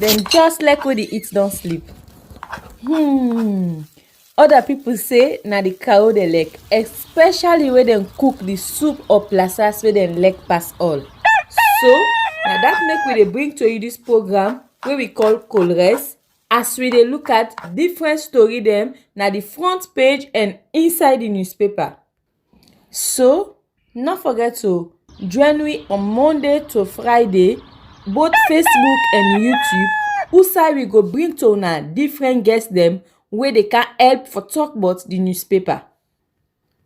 Then just like when the eat don't sleep. Other people say na the cow they like, especially when they cook the soup or plasas where they like pass all. So now that make we dey bring to you this program wey we call Colres, as we dey look at different story dem na the front page and inside the newspaper. So no forget to join me on Monday to Friday, both Facebook and YouTube, who we go bring to una different guests dem wey they can help for talk about the newspaper.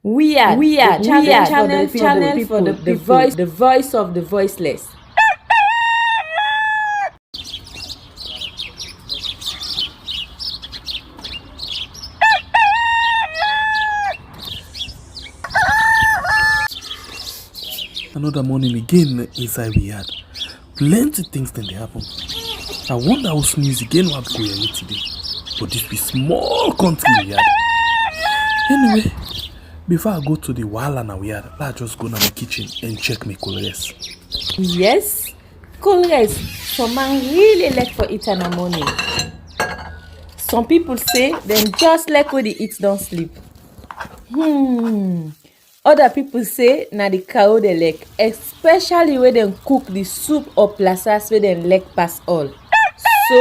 We are channel for the voice of the voiceless. Another morning again inside we had plenty things then they happen. I wonder how sneeze again what go here today. But this be small country we had. Anyway, before I go to the wahala now we had, let's just go to my kitchen and check my colors. Yes, colors. Some man really like for eat in the morning. Some people say them just like when they eat don't sleep. Other people say na the cow they like, especially when they cook the soup or plasas where they like pass all. So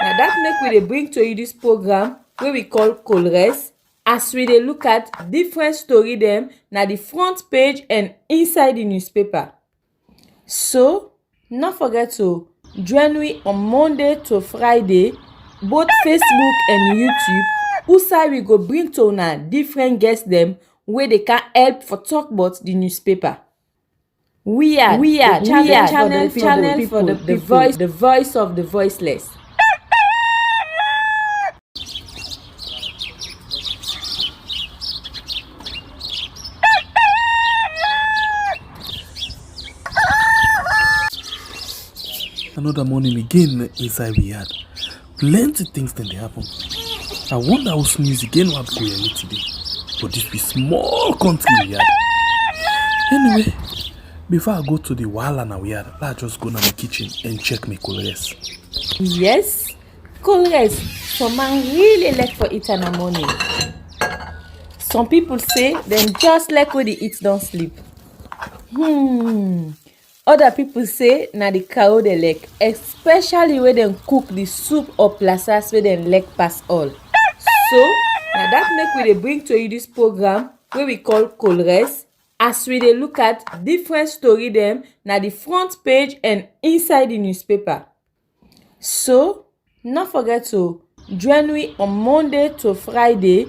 now that make we dey bring to you this program wey we call Colres, as we dey look at different story dem na the front page and inside the newspaper. So no forget to join me on Monday to Friday, both Facebook and YouTube, who we go bring to una different guests dem wey they can help for talk about the newspaper. We are channel for the voice of the voiceless. Another morning again inside we had plenty things then they happen. I wonder how sneeze again what go here today. But this be small country we had. Anyway, before I go to the wahala now we had, let's just go to my kitchen and check my colors. Yes, colors. Some man really like for eat in the morning. Some people say them just like when they eat don't sleep. Other people say na the cow they like, especially when they cook the soup or plasas where they like pass all. So now that make we dey bring to you this program wey we call Colres, as we dey look at different story dem na the front page and inside the newspaper. So no forget to join me on Monday to Friday,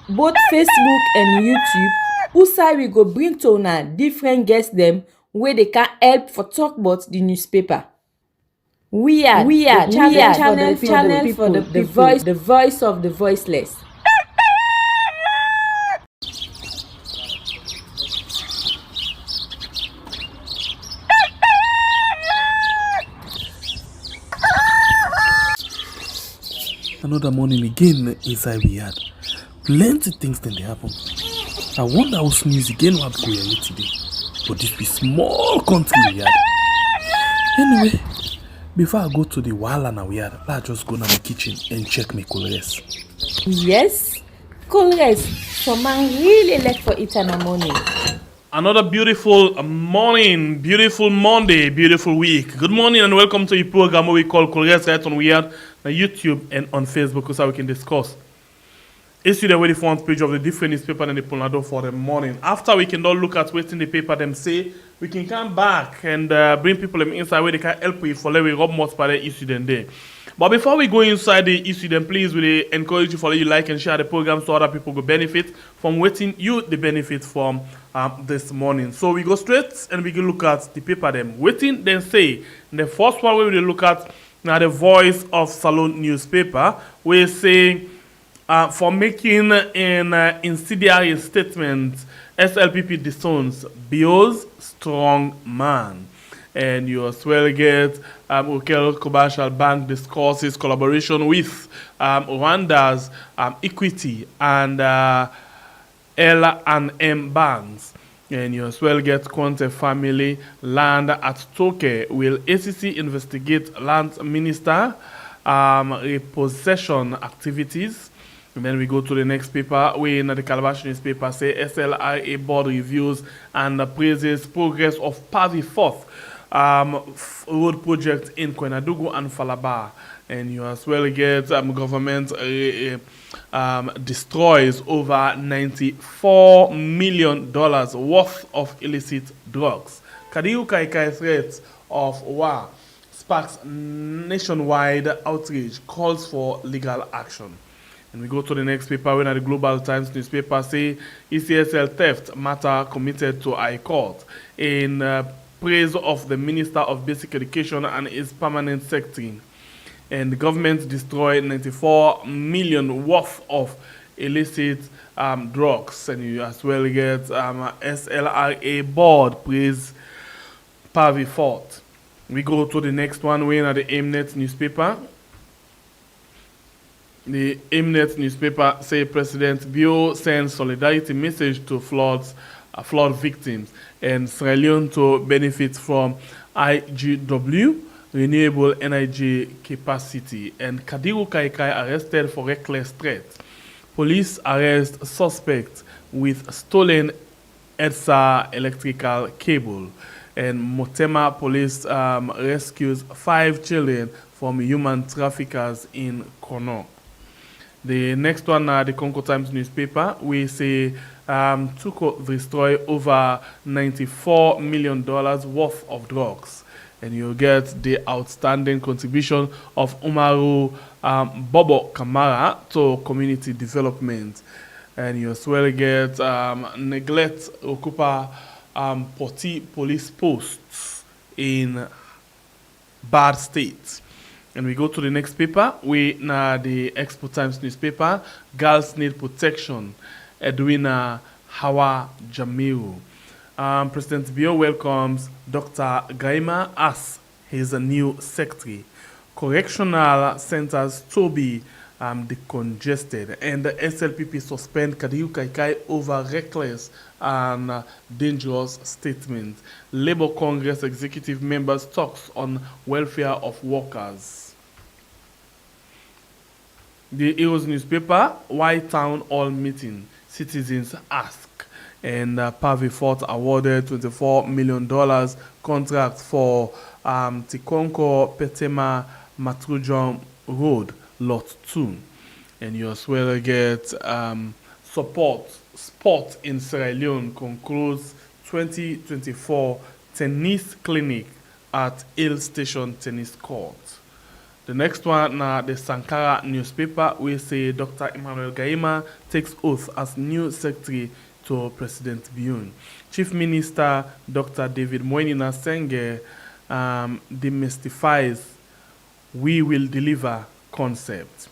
both Facebook and YouTube, who we go bring to una different guests dem wey they can help for talk about the newspaper. We are channel for the voice of the voiceless. Another morning again inside we had plenty things then they happen. I wonder how sneeze again what go here today. But this be small country we had. Anyway, before I go to the wahala now we had, let's just go to my kitchen and check my colors. Yes, colors. Some man really like for eat in the morning. Another beautiful morning, beautiful Monday, beautiful week. Good morning and welcome to the program we call Colres right on Weird on YouTube and on Facebook so we can discuss. It's the way the front page of the different newspaper and the Polnado for the morning. After we can all look at what's in the paper them say, we can come back and bring people inside where they can help with for let we rub more by the issue then there. But before we go inside the issue, then please we encourage you to follow you like and share the program so other people will benefit from waiting you the benefit from this morning. So we go straight and we can look at the paper them. Waiting then say the first one we will look at now the Voice of Salon newspaper. We say for making an incendiary statement, SLPP disowns Bio's strong man. And you as well get Okel Commercial Bank discusses collaboration with Rwanda's Equity and L&M banks. And you as well get Conte family land at Toke. Will ACC investigate land minister? repossession activities. And then we go to the next paper. We in the Calabash newspaper say SLRA board reviews and praises progress of Pavi Fourth road project in Kwenadugu and Falaba. And you as well get government destroys over $94 million worth of illicit drugs. Kadi Kai threat of war sparks nationwide outrage, calls for legal action. And we go to the next paper when the Global Times newspaper say ECSL theft matter committed to High Court in praise of the Minister of Basic Education and his permanent secretary. And the government destroyed 94 million worth of illicit drugs. And you as well get SLRA board praise Pavi Fort. We go to the next one when the Mnet newspaper. The Mnet newspaper say President Bio sends solidarity message to flood victims and Sierra Leone to benefit from IGW renewable energy capacity. And Kadi Kai arrested for reckless threat. Police arrest suspect with stolen EDSA electrical cable. And Motema police rescues 5 children from human traffickers in Kono. The next one, the Congo Times newspaper, we say Tuko destroy over $94 million worth of drugs. And you get the outstanding contribution of Umaru Bobo Kamara to community development. And you as well get neglect occupy 40 police posts in bad state. And we go to the next paper. We now the Expo Times newspaper. Girls need protection. Edwina Hawa Jamiru. President Bio welcomes Dr. Gaima as his new secretary. Correctional centers to be decongested. And the SLPP suspend Kadi Kai over reckless and dangerous statement. Labour Congress executive members talks on welfare of workers. The Heroes newspaper, White Town Hall meeting, citizens ask. And Pavi Fort awarded $24 million contract for Tikonko Petema Matrujon Road, Lot 2. And you as well get sport in Sierra Leone concludes 2024 tennis clinic at Hill Station Tennis Court. The next one, the Sankara newspaper, we say Dr. Emmanuel Gaima takes oath as new secretary to President Bion. Chief Minister Dr. David Moinina Senge demystifies "we will deliver" concept.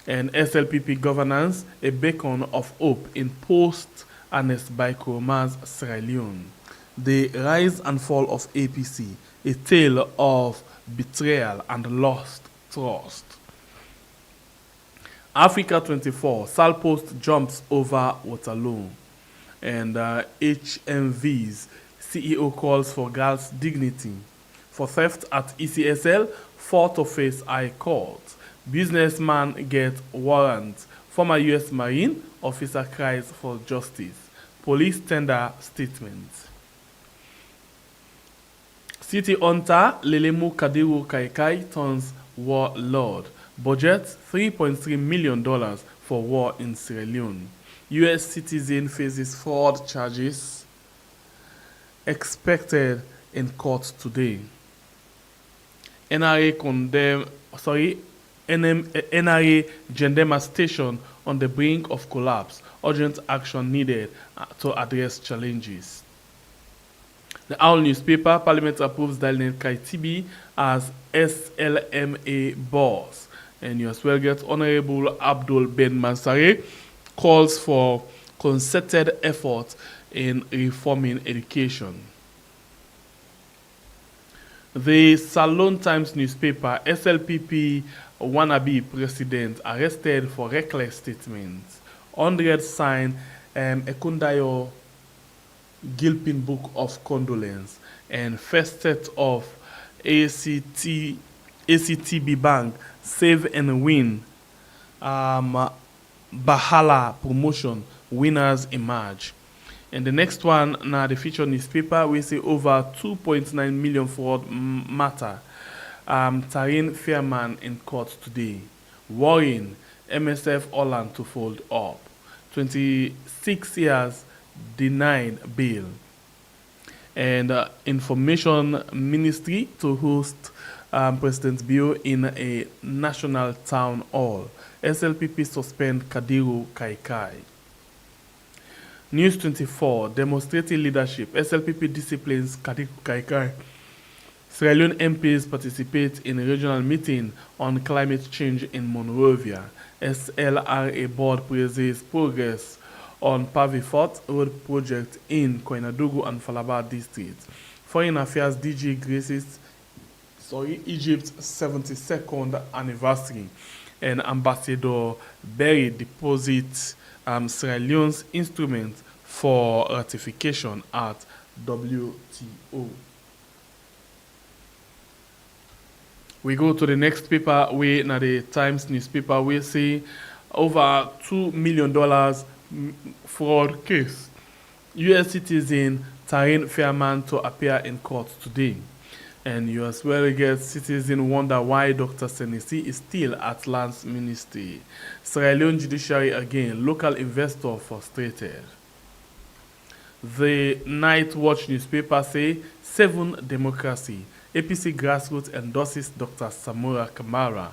And SLPP governance, a beacon of hope in post-Ernest Bai Koromaa's Sierra Leone. The rise and fall of APC, a tale of betrayal and lost trust. Africa 24, Salpost jumps over Waterloo. And HMV's CEO calls for girls' dignity. For theft at ECSL, 4 to face High Court. Businessman gets warrant. Former U.S. Marine officer cries for justice. Police tender statement. City hunter Lelemu Kadiru Kai turns warlord. Budget $3.3 million for war in Sierra Leone. U.S. citizen faces fraud charges expected in court today. NRA Gendema station on the brink of collapse. Urgent action needed to address challenges. The Owl newspaper, Parliament approves Daniel Kaitibi as SLMA boss. And you as well get Honorable Abdul Ben Mansare calls for concerted effort in reforming education. The Salon Times newspaper, SLPP wannabe president arrested for reckless statements. 100 sign Ekundayo Gilpin Book of Condolence. And first set of ACT ACTB Bank, Save and Win, Bahala Promotion, Winners Emerge. And the next one, now the feature newspaper, we see over 2.9 million fraud matter. Taryn Fairman in court today. Worrying, MSF Holland to fold up. 26 years denied bail. And Information Ministry to host President Bio in a national town hall. SLPP suspend Kadi Kai. News 24, demonstrating leadership. SLPP disciplines Kadi Kai. Sierra Leone MPs participate in a regional meeting on climate change in Monrovia. SLRA board praises progress on Pavifort road project in Koinadugu and Falaba districts. Foreign Affairs DG graces Egypt's 72nd anniversary, and Ambassador Berry deposits Sierra Leone's instrument for ratification at WTO. We go to the next paper, we na the Times newspaper, we see over $2 million fraud case. U.S. citizen Taryn Fairman to appear in court today. And U.S. Surrogate citizen wonder why Dr. Senesi is still at Lands Ministry. Sierra Leone judiciary again, local investor frustrated. The Night Watch newspaper say 7 democracy. APC grassroots endorses Dr. Samura Kamara.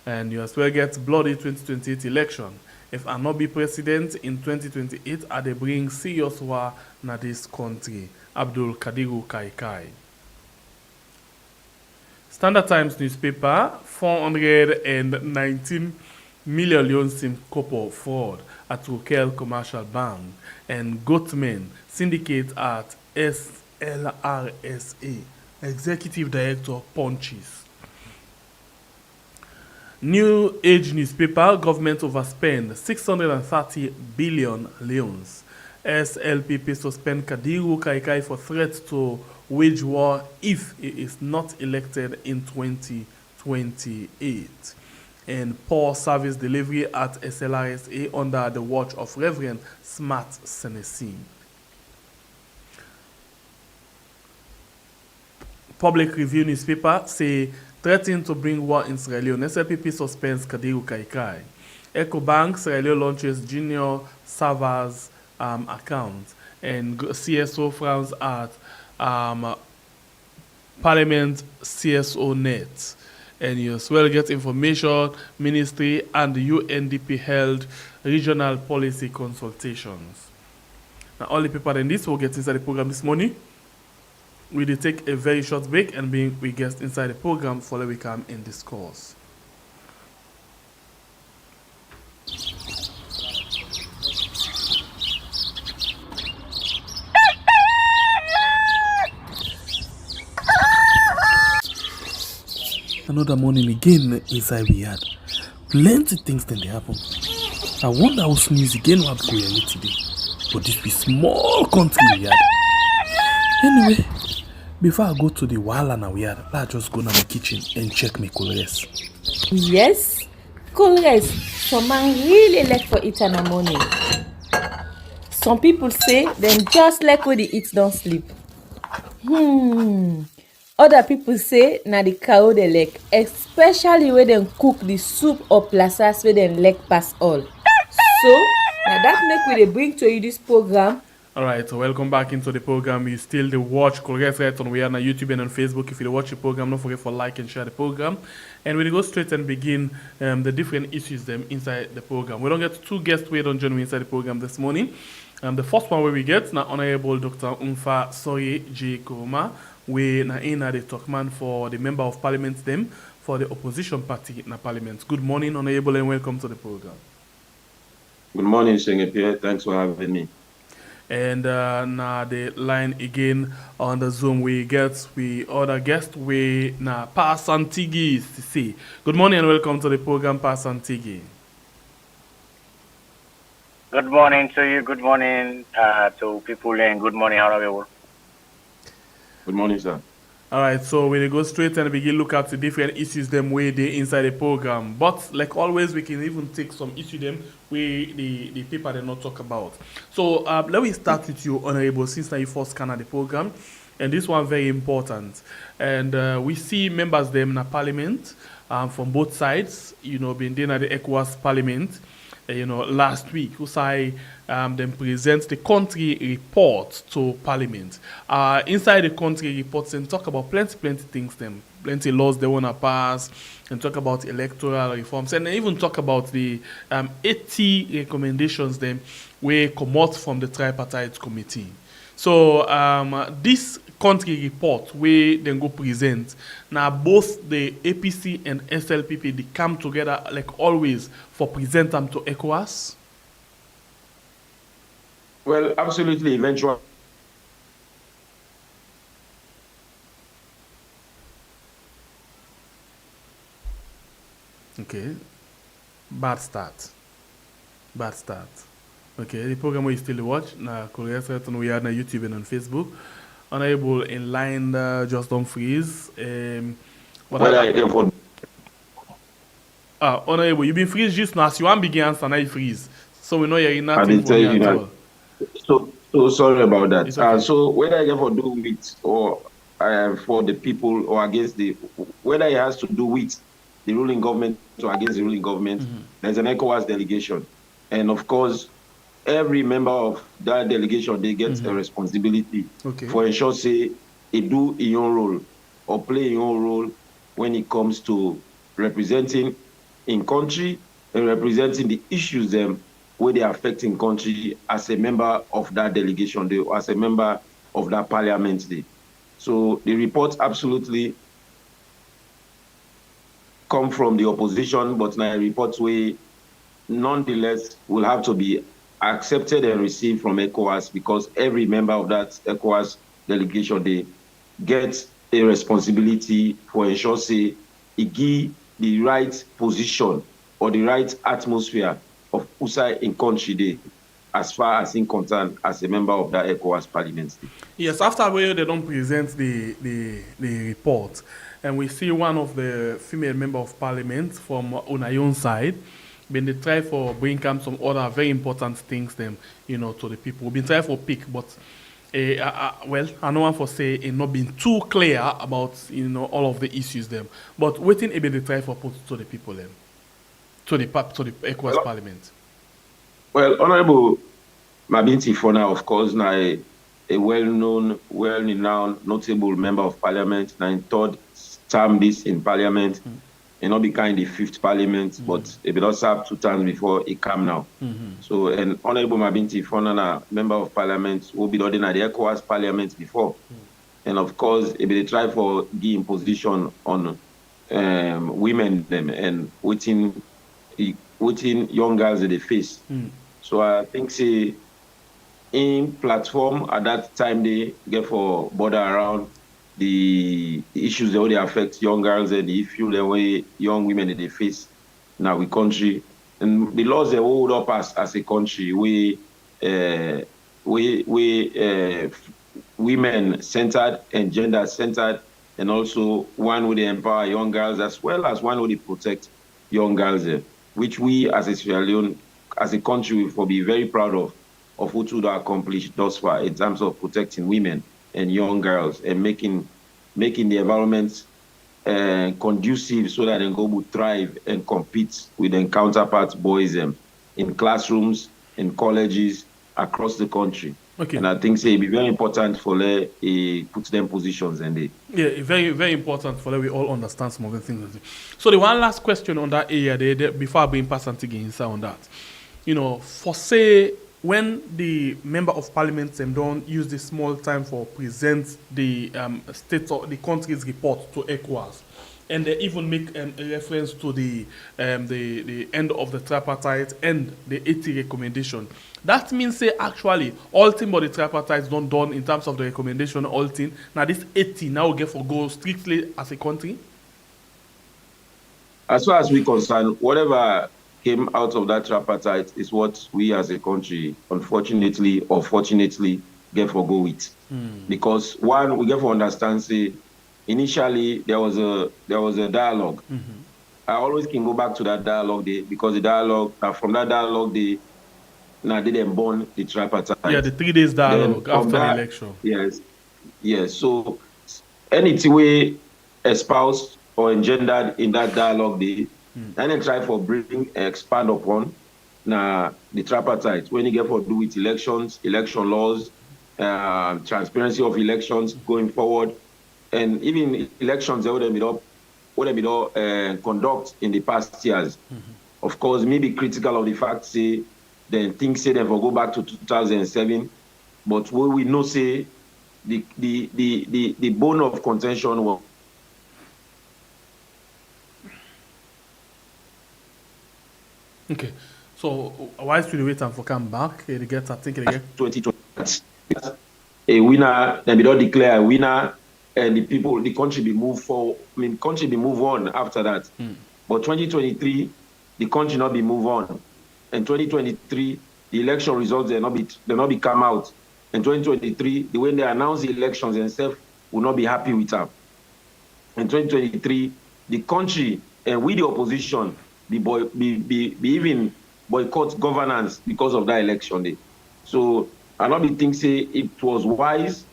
And U.S. Surrogate bloody 2028 election. If I not be president in 2028, I they bring serious war na this country. Abdul Kadiru Kai. Standard Times newspaper, 419 million Leone SIM copper fraud at Rokel Commercial Bank, and Goatmen syndicate at SLRSA. Executive Director punches. New Age newspaper, government overspend 630 billion leones. SLPP suspend Kadiru Kai for threat to wage war if he is not elected in 2028. And poor service delivery at SLRSA under the watch of Reverend Smart Senesi. Public Review newspaper say threatening to bring war in Sierra Leone. SLPP suspends Kadiru Kai. EcoBank Sierra Leone launches junior servers account, and CSO frowns at Parliament CSO net. And you as well get Information Ministry and the UNDP held regional policy consultations. Now all the people in this will get inside the program this morning. We did take a very short break and we get inside the program for we come in discourse. Another morning again inside we had plenty things then they happen. I wonder how news again what go here today. But this be small country we had. Anyway, before I go to the wahala now we had, let's just go to my kitchen and check my colors. Yes, colors. Some man really like for it in the morning. Some people say them just like when they eat don't sleep. Other people say na the cow they like, especially when they cook the soup or plasas where they like pass all. So now that make we dey bring to you this program. Alright, so welcome back into the program. You still the watch Colgate right on we are on YouTube and on Facebook. If you watch the program, don't forget for like and share the program. And we go straight and begin the different issues them inside the program. We don't get 2 guests who don't join me inside the program this morning. The first one where we get now Honorable Dr. Umfa Soye J. Kuruma. We na in the talkman for the member of parliament them for the opposition party in the parliament. Good morning, Honorable, and welcome to the program. Good morning, Pierre. Thanks for having me. And now the line again on the Zoom we other guest we na Pasantigi CC. Good morning and welcome to the program, Pasantigi. Good morning to you. Good morning to people, and good morning, honorable. Good morning, sir. All right, so we go straight and begin look at the different issues them way they inside the program. But like always, we can even take some issue them where the paper they not talk about. So let me start with you, Honorable, since now you first scan the program, and this one very important. And we see members them in the parliament from both sides. You know, being there at the ECOWAS parliament. Last week, Usai then presents the country report to Parliament. Inside the country reports and talk about plenty things, them plenty laws they want to pass, and talk about electoral reforms, and they even talk about the 80 recommendations them we come out from the tripartite committee. So this country report we then go present. Now both the APC and SLPP they come together like always for present them to ECOWAS. Well, absolutely, eventually. Okay. Bad start. Okay, the program we still watch na Korea certain we are on YouTube and on Facebook. Unable in line just don't freeze. Honorable, you been freeze just now. So you want begin answer now you freeze. So we know you're nothing for me at all. So sorry about that. Okay. So whether I get for do with or for the people or against whether it has to do with the ruling government or against the ruling government, there's an ECOWAS delegation, and of course, every member of that delegation they get a responsibility for ensure say they do in your role or play in your role when it comes to representing in country and representing the issues them where they are affecting country as a member of that delegation, as a member of that parliament. So the report absolutely come from the opposition, but now reports we nonetheless will have to be accepted and received from ECOWAS because every member of that ECOWAS delegation, they get a responsibility for ensure say it give the right position or the right atmosphere of USA in country day as far as in concern as a member of that ECOWAS parliament. Yes, after where they don't present the report, and we see one of the female member of parliament from Unayon side, when they try for bring come some other very important things them, to the people. We've been trying for pick, but well, I know one for say it not been too clear about all of the issues them. But waiting able to try for put to the people them, to the ECOWAS parliament. Well, Honorable Mabinti Fona, of course, now a well-known, well-renowned, notable member of parliament, now in third term this in parliament. And not be kind the fifth parliament, but it will also have 2 times before it come now. So, and Honorable Mabinti Fonana, member of parliament, will be done at the ECOWAS parliament before. And of course, it will try for giving position on women them and waiting young girls in the face. So I think say in platform at that time they get for border around the issues that they affect young girls and the issue the way young women in the face now we country and the laws they hold up as a country we women centered and gender centered and also one would empower young girls as well as one would protect young girls which we as a Sierra Leone as a country will be very proud of what we have accomplished thus far in terms of protecting women and young girls and making the environment conducive so that they go thrive and compete with their counterparts boys in classrooms, in colleges across the country. Okay. And I think it'll be very important for put them positions and they. Yeah, very, very important for that we all understand some of the things. So the one last question on that area there, before I bring Passant again on that. For say when the member of parliament don't use this small time for present the state of the country's report to ECOWAS, and they even make a reference to the end of the tripartite and the 80 recommendation. That means say actually all thing but the tripartite don't done in terms of the recommendation all thing. Now this 80 now get for go strictly as a country. As far as we concern, whatever came out of that tripartite is what we as a country, unfortunately or fortunately, get for go with. Because one, we get for understand, say, initially there was a dialogue. I always can go back to that dialogue day, because the dialogue, from that dialogue day, now they didn't born the tripartite. Yeah, the 3 days dialogue Then from after the that, election. yes. So anything we espoused or engendered in that dialogue day, and then try for expand upon now the tripartite when you get for do with elections, election laws, transparency of elections going forward, and even elections that would have been conduct in the past years. Of course, maybe critical of the fact say then things say they will go back to 2007, but what we know say the bone of contention was Okay. So why should we wait and for come back? They get, I think they get 2020. A winner, then we don't declare a winner, and the country be moved for. I mean, country be move on after that. But 2023, the country not be move on. And 2023, the election results they not be come out. And 2023, the way they announce the elections themselves will not be happy with them. In 2023, the country and we the opposition be even boycott governance because of that election day. So I not be think say it was wise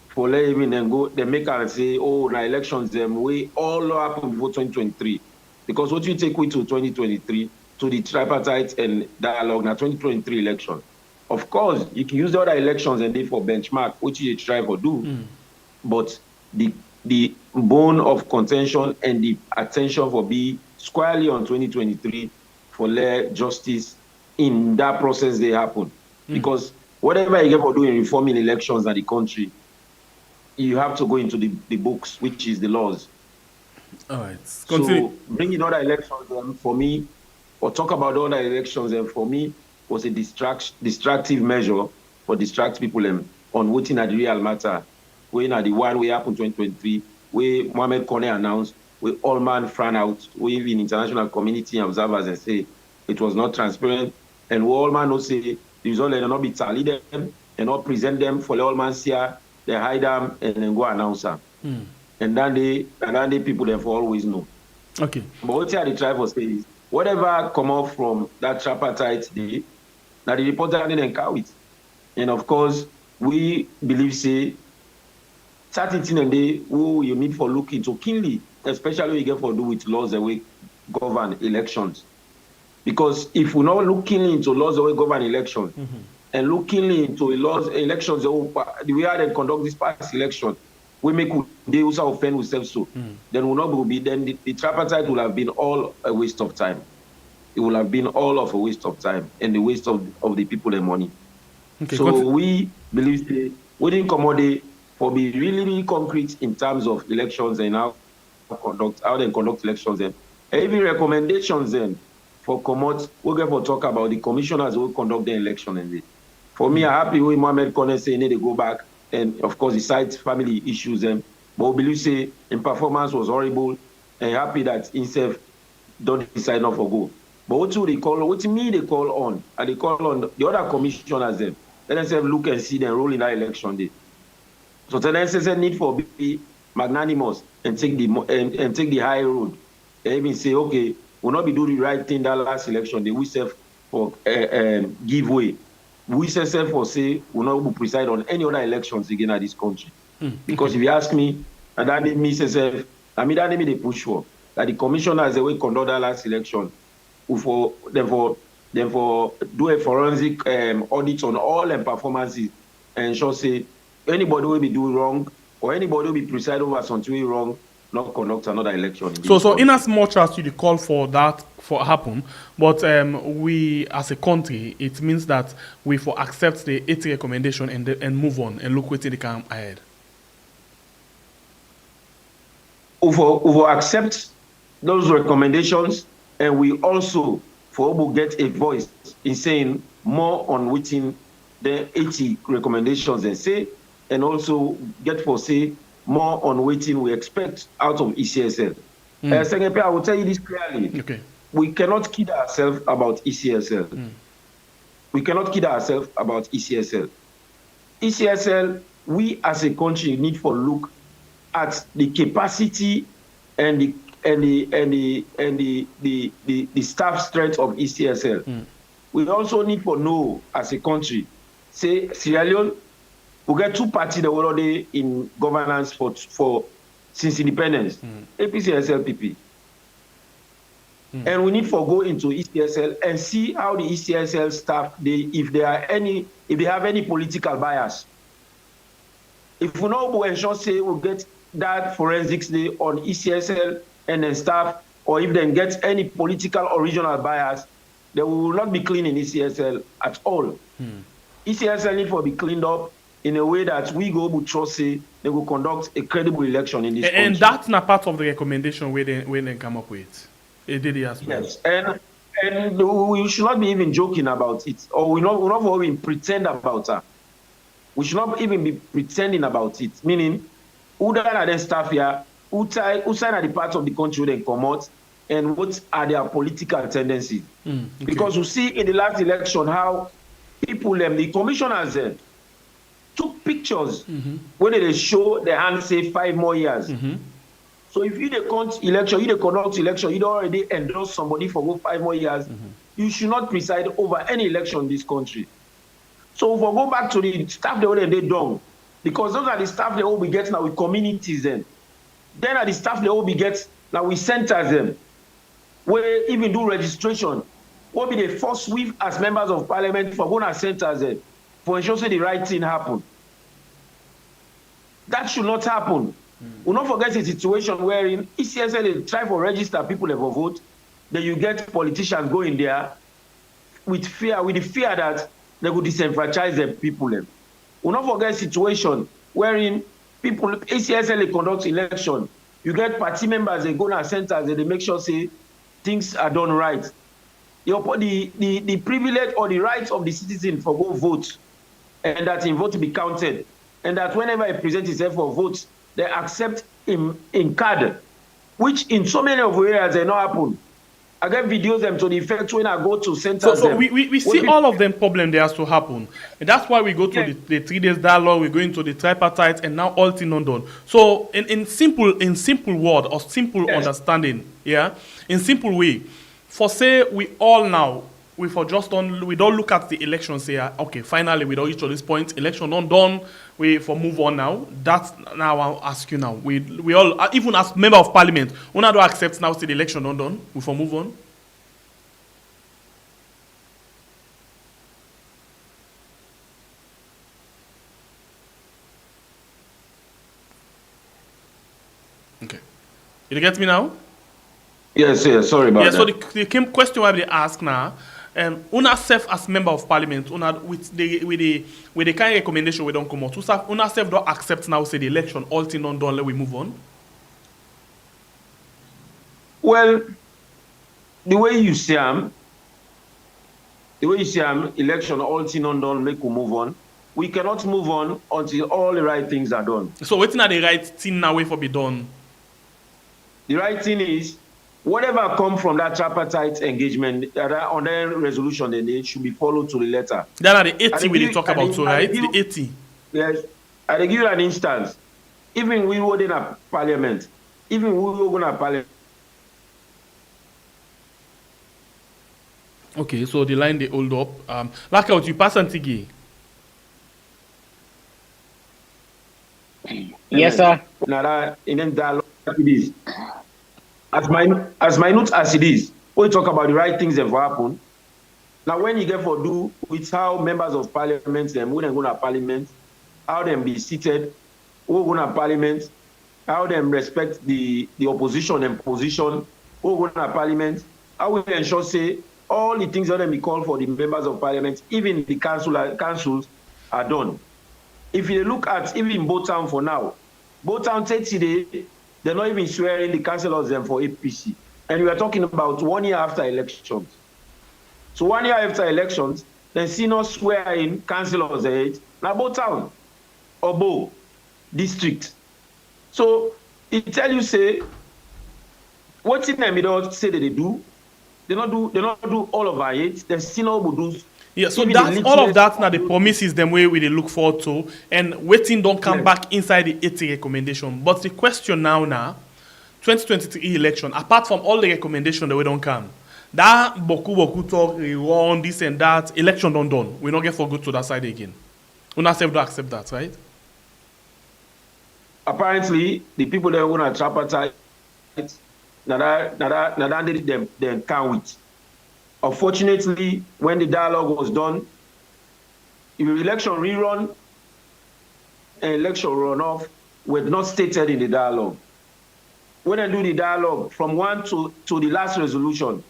for let even then go they make and say, oh, the elections them way all happened before 2023. Because what you take with to 2023 to the tripartite and dialogue now 2023 election. Of course, you can use the other elections and they for benchmark, which you try for do. But the bone of contention and the attention for be squarely on 2023 for let justice in that process they happen. Because whatever you get for doing reforming elections in the country, you have to go into the books, which is the laws. all right. Continue. So bringing other elections for me, or talk about other elections for me was a distractive measure for distract people on voting at the real matter. When at the one way happened 2023, where Mohamed Kone announced, where all man fran out, where even international community observers and say it was not transparent, and we all man will say the result will not be tally them and not present them for the all man see they hide them and then go announce them. And then they people therefore always know. Okay. But what I try for say is whatever come off from that tripartite day, now the reporter didn't count it. And of course, we believe say certain thing and they who you need for look into keenly, especially when you get for do with laws that we govern elections. Because if we not look keenly into laws that we govern elections and look keenly into elections the way they conduct this past election, we make they also offend ourselves so. Then will not be then the tripartite will have been all a waste of time. It will have been all of a waste of time and the waste of the people and money. Okay, so we believe we didn't accommodate for be really concrete in terms of elections and how they conduct elections and even recommendations then for commot we're going to talk about the commissioners who conduct the election and for me I'm happy with Mohamed Kone saying they go back and of course the site family issues them, but we believe say in performance was horrible and happy that himself don't decide not for go. But what do they call what to me they call on and they call on the other commissioners them. Let themselves look and see them role in that election day. So the necessary need for be magnanimous and take the high road. And even say, okay, we'll not be doing the right thing that last election. They we self for give way. We self for say will not preside on any other elections again at this country. Because if you ask me, and that made me say, that made me push for that the commissioners the way conduct that last election, for do a forensic audit on all them performances and show say anybody will be doing wrong or anybody will be preside over something wrong, not conduct another election. So in as much as you call for that for happen, but we as a country, it means that we for accept the 80 recommendation and move on and look what they come ahead. We accept those recommendations and we also for get a voice in saying more on within the 80 recommendations and say, and also get for say more on waiting we expect out of ECSL. Second, I will tell you this clearly. Okay. We cannot kid ourselves about ECSL. We cannot kid ourselves about ECSL. ECSL, we as a country need for look at the capacity and the staff strength of ECSL. We also need to know as a country, say Sierra Leone, we get two parties that were already in governance for since independence, APC and SLPP. And we need to go into ECSL and see how the ECSL staff, if they have any political bias. If we know we ensure say we'll get that forensics day on ECSL and then staff, or if they get any political or regional bias, they will not be clean in ECSL at all. ECSL need to be cleaned up in a way that we go to trust say they will conduct a credible election in this country. And that's not part of the recommendation where they come up with. It did as well. Yes, and we should not be even joking about it, or we're not even pretend about that. We should not even be pretending about it. Meaning, who are the staff here, who sign at the part of the country they come out, and what are their political tendencies? Okay. Because you see in the last election how people, the commissioners took pictures when they show their hand say 5 more years. So if you conduct election, you don't already endorse somebody for 5 more years, you should not preside over any election in this country. So if we go back to the staff they already done, because those are the staff they will be getting now with communities then are the staff they will be get now with centers them, where even do registration, what be the first swift as members of parliament for going to centers them, for ensure the right thing happen. That should not happen. We'll not forget a situation where in ECSL try to register people for vote, then you get politicians going there with the fear that they will disenfranchise the people. We'll not forget a situation wherein people, ECSL conducts election, you get party members, they go to centers, they make sure say things are done right. The privilege or the rights of the citizen for go vote, and that in vote be counted, and that whenever he presents himself for votes, they accept him in card, which in so many of areas they not happen. I get videos them to the effect when I go to centers. So we see all of them problem there has to happen. And that's why we go to the 3 days dialogue, we're going to the tripartite, and now all thing undone. So in simple word or simple understanding, in simple way, for say we all now, we don't look at the election, say, okay, finally we don't reach to this point, election not done, we move on now. That's now I'll ask you now. We all, even as member of parliament, we don't accept now say the election not done, we move on. Okay. You get me now? Yes, sorry about that. So the question why they ask now, una self as member of parliament, una with the kind of recommendation we don't come out. Una self don't accept now say the election all thing not done, let we move on. Well, the way you say election all thing not done, make we move on. We cannot move on until all the right things are done. So what's not the right thing now way for be done? The right thing is whatever come from that tripartite engagement on their resolution, then they should be followed to the letter. That are the 80 we talk about, so right? The 80. Yes. I give you an instance. Even we were in a parliament. Okay, so the line they hold up. Like out you pass Antigi. Yes, sir. Now in them dialogue it is. As minute as it is, when you talk about the right things that will happen, now when you get for do with how members of parliament, them when they go to parliament, how them be seated, who go to parliament, how them respect the opposition and position, who go to parliament, how we ensure say all the things that them be called for the members of parliament, even the councils are done. If you look at even Botown for now, Botown 30 days, they're not even swearing the councillors them for APC. And we are talking about 1 year after elections. So 1 year after elections, then senior swear in councillors now Botown, Obo, district. So it tell you say, what in them don't say that they do, they not do all of it. The senior will do Yeah, so Even that's the all of littlest that now the promises them way we they look forward to and waiting don't come Yes. back inside the 80 recommendation. But the question now, 2023 election, apart from all the recommendation that we don't come, that boku talk, run, this and that, election don't done. We don't get for good to that side again. We not safe to accept that, right? Apparently, the people that want to tripartite, now did them can't wait. Unfortunately, when the dialogue was done, if election rerun and election runoff were not stated in the dialogue. When I do the dialogue from one to the last resolution,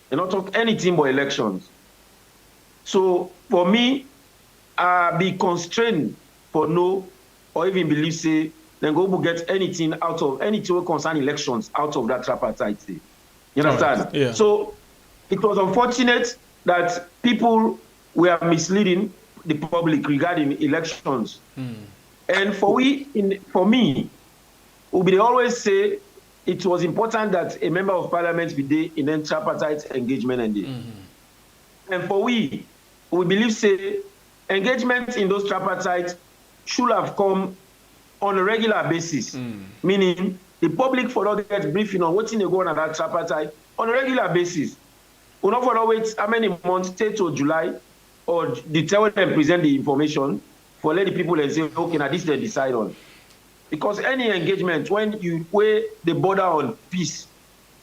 they not talk anything but elections. So for me, I be constrained for no or even believe say then go get anything out of anything concern elections out of that tripartite. You understand? Right. Yeah. So it was unfortunate that people were misleading the public regarding elections. And for me, we always say it was important that a member of parliament be there in a tripartite engagement and And for we believe say engagement in those tripartite should have come on a regular basis, meaning the public for not get briefing on what's in the go on that tripartite on a regular basis. We not for wait how many months, stay till July, or tell them present the information for let the people and say, okay, now this they decide on. Because any engagement, when you weigh the border on peace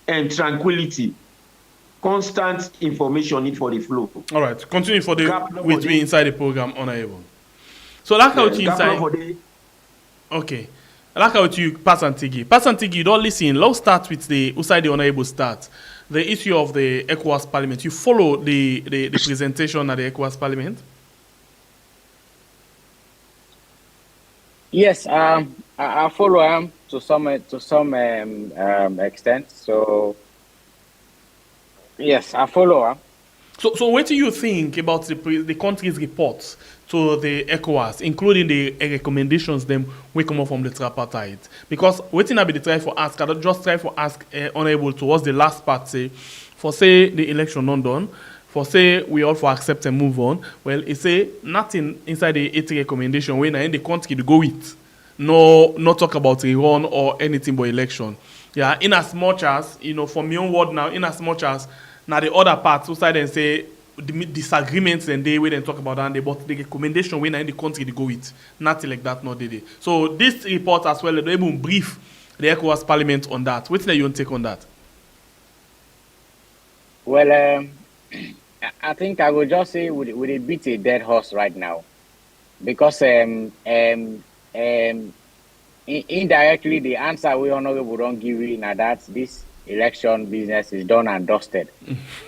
and tranquility, constant information need for the flow. All right, continue for the Gap with for me the- inside the program, honorable. So like how you Gap inside. for the- Okay. I like how you pass and Tigi. Pass and Tigi, you don't listen. Let's start with the outside the honorable start. The issue of the ECOWAS Parliament. You follow the presentation at the ECOWAS Parliament? Yes, I follow him to some extent. So yes, I follow him. So what do you think about the country's reports to the ECOWAS, including the recommendations them we come up from the tripartite? Because waiting I be the try for ask, I don't just try for ask honorable towards the last part say, for say the election not done, for say we all for accept and move on. Well, it say nothing inside the 80 recommendation when in the country to go with. No, not talk about a run or anything but election. Yeah, in as much as, from your own word now, in as much as now the other parts outside and say the disagreements and they then talk about that, but the recommendation when in the country to go with. Nothing like that, not did it. So this report as well, they even brief the ECOWAS Parliament on that. What's your take on that? Well, I think I would just say would it beat a dead horse right now, because indirectly the answer we honorable don't give you now that this election business is done and dusted.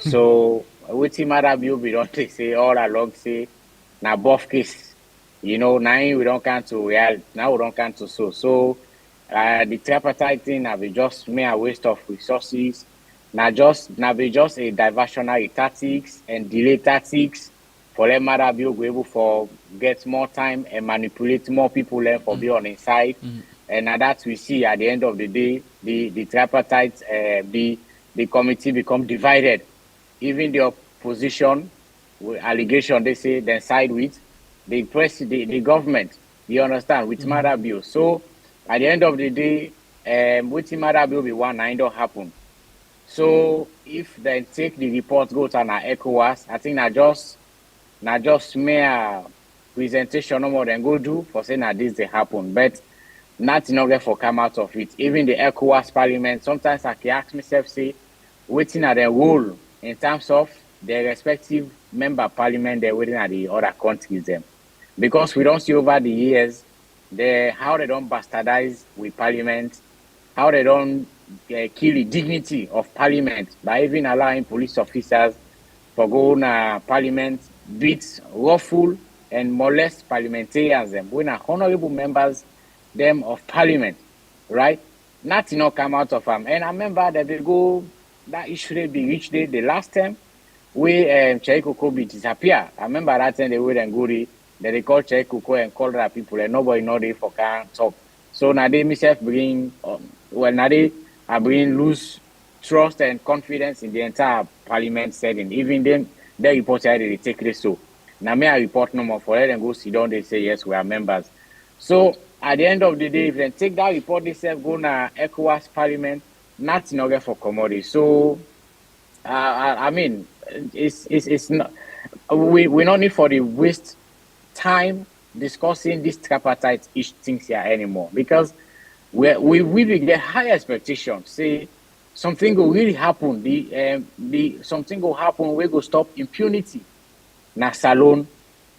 So with him we don't say all along say now both case, now we don't come to reality, now we don't come to so the tripartite thing have been just mere waste of resources. Now be just a diversionary tactics and delay tactics for let Marabio be able for get more time and manipulate more people and for be on inside. And now that we see at the end of the day, the tripartite, the committee become divided. Even the opposition with allegation they say then side with the the government, you understand, with Marabio. So at the end of the day, with Marabio be one and don't happen. So if they take the report go to an ECOWAS, I think not just mere presentation no more than go do for saying that this they happen, but nothing not get for come out of it. Even the ECOWAS Parliament, sometimes I can ask myself, say, waiting at their role in terms of their respective member parliament they're waiting at the other countries them, because we don't see over the years how they don't bastardize with parliament, how they don't kill the dignity of parliament by even allowing police officers for going parliament, beat, ruffle, and molest parliamentarians them when are honorable members them of parliament, right? Nothing not come out of them. And I remember that they go that issue they be reached the last time where Cheiko Kobe disappear. I remember that time they went and go that they call Cheiko and call other people and nobody know they for can talk. So now they myself bring now they are bringing lose trust and confidence in the entire parliament setting. Even then, they report they take this so. Now me I report no more for let them go sit down, they say yes, we are members. So at the end of the day, if they take that report, they say go na ECOWAS Parliament, nothing again for commodity. So I mean, it's not we don't need for the waste time discussing this tripartite each things here anymore, because we get high expectations. Say something will really happen. The something will happen. We go stop impunity. Na salon,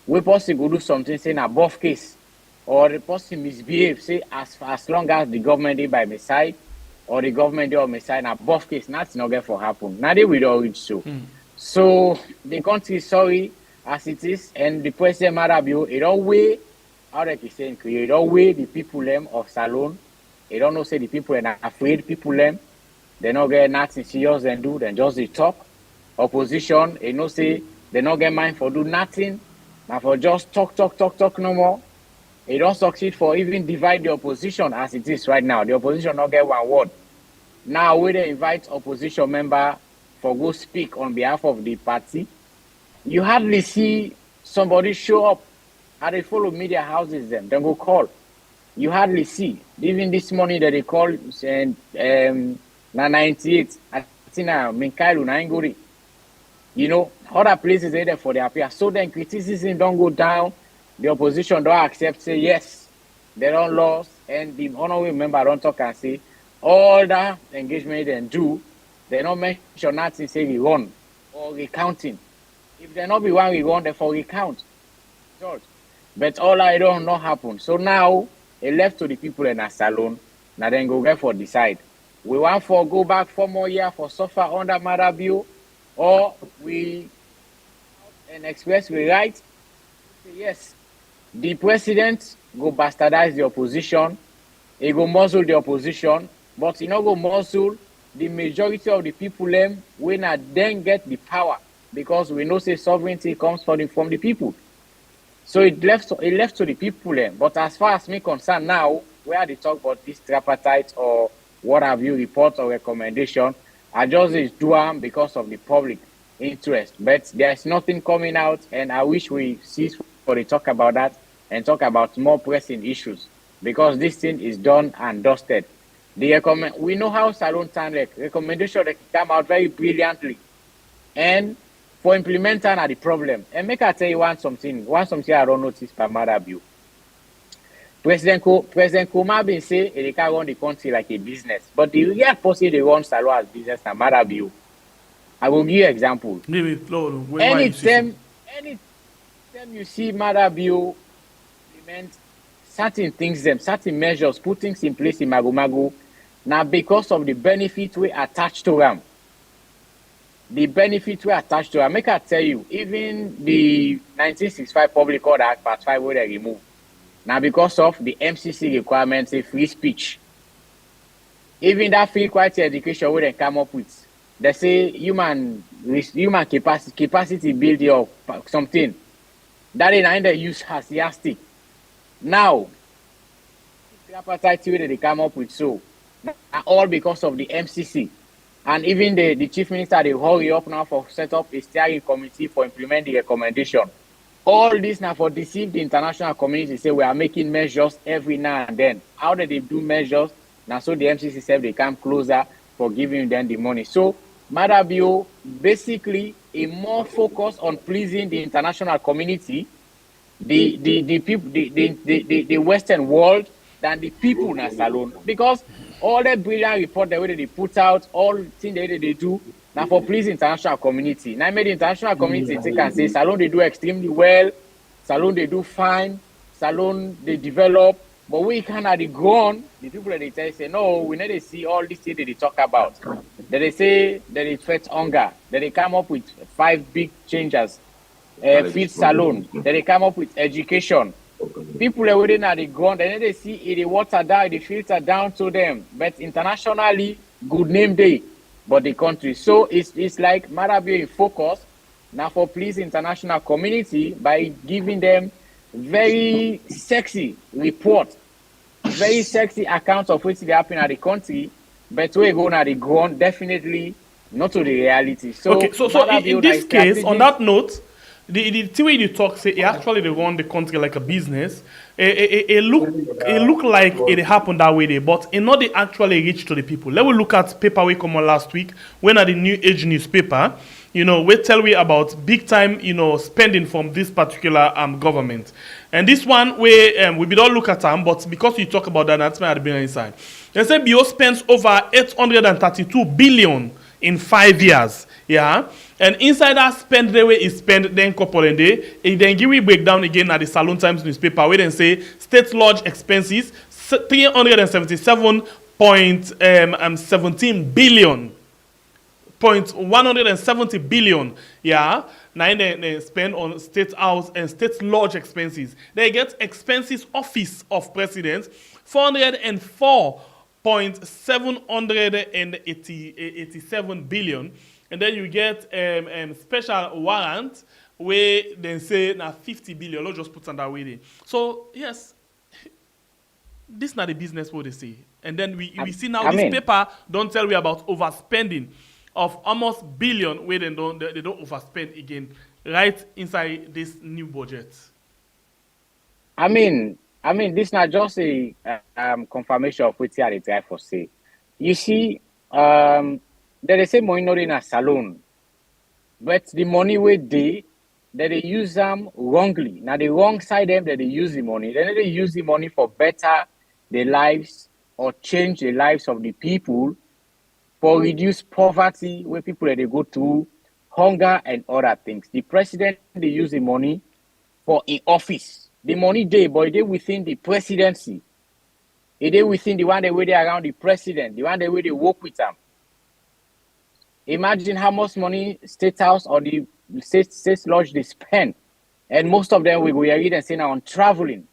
we possibly go do something say na above case, or the person misbehave. Say as long as the government is by my side, or the government is on my side, na above case, nothing not get for happen. Now they will all reach so. So the country is sorry as it is, and the president Marabio, it don't weigh how they can say it don't weigh the people them of Salon. They don't know say the people are afraid people them. They not get nothing serious and do, then just they talk. Opposition, they know say they not get mind for do nothing. Now for just talk no more. They don't succeed for even divide the opposition as it is right now. The opposition not get one word. Now we they invite opposition member for go speak on behalf of the party. You hardly see somebody show up and they follow media houses them, then go call. You hardly see. Even this morning that they call and na 98 I think Minkailu na Ingori. You know, other places are there for their appear. So then criticism don't go down. The opposition don't accept, say yes, they don't lose, and the honorable member don't talk and say all that engagement they do, they don't mention nothing say we won or recounting. If they not be one we won, they for recount. But all I don't not happen. So now it left to the people in a salon. Now then go get for decide. We want for go back 4 more years for suffer under Marabio, or we and express we right. Say yes. The president go bastardize the opposition, he go muzzle the opposition, but he not go muzzle the majority of the people them when I then get the power, because we know say sovereignty comes from the people. So it left to the people them. But as far as me concerned now, where they talk about this tripartite or what have you report or recommendation, I just do them because of the public interest. But there's nothing coming out, and I wish we cease for the talk about that and talk about more pressing issues, because this thing is done and dusted. We know how Salon Town recommendation that come out very brilliantly, and for implementing are the problem. And make I tell you one something I don't notice by Marabio. President Kuma been say they can run the country like a business, but the real person they run Salon as business na Marabio. I will give you an example. Anytime you see Marabio implement certain things, certain measures, put things in place in Mago, now because of the benefit we attached to them. The benefit we attached to them. Make I tell you, even the 1965 Public Order Act Part 5 where they remove. Now because of the MCC requirements, a free speech. Even that free quality education where they come up with. They say human capacity building of something. That is not they use as yardstick. Now, the appetite that they come up with so all because of the MCC. And even the chief minister, they hurry up now for set up a steering committee for implementing the recommendation. All this now for deceive the international community, say we are making measures every now and then. How do they do measures? Now so the MCC said they come closer for giving them the money. So Marabio basically a more focus on pleasing the international community, the people, the Western world, than the people in Salon. Because all the brilliant report the way they put out, all things they do, now for please international community. Now I made the international community take and say Salon they do extremely well, Salon they do fine, Salon they develop, but we cannot go on. The people that they tell say no, we need to see all these things that they talk about. That they say that they threat hunger, that they come up with 5 big changes, feed Salon, that they come up with education. People are waiting at the ground, and then they see it, the water down, the filter down to them. But internationally, good name day, but the country. So it's like Marabio in focus now for please international community by giving them very sexy report, very sexy accounts of what's happening at the country, but we're going at the ground, definitely not to the reality. So okay, so in this case, on that note, the thing way you talk say actually they run the country like a business. It look like it happened that way there, but it not they actually reach to the people. Let me look at paper we come on last week when at the New Age newspaper. We tell we about big time, spending from this particular government. And this one, we don't look at them, but because you talk about that, that's why I've been inside. They say BO spends over 832 billion in 5 years. Yeah. And inside that spend the way is spent then couple and day, it then give we breakdown again at the Salon Times newspaper where they say state lodge expenses 377.17 billion. 170 billion, yeah. Now they spend on state house and state lodge expenses. They get expenses office of president 404.787 billion, and then you get special warrant where they say now 50 billion. Let's just put on that way there. So yes, this is not the business what they say, and then we see now this paper don't tell me about overspending of almost billion where they don't overspend again right inside this new budget. I mean, this not just a confirmation of what they try for say. You see, they say money not in a salon, but the money where they use them wrongly. Now the wrong side them that they use the money. Then they use the money for better their lives or change the lives of the people, for reduce poverty where people they go through, hunger and other things. The president they use the money for in office. The money they within the presidency. They within the one they way around the president, the one they way they work with them. Imagine how much money State House or the state lodge they spend. And most of them we read and say now on traveling.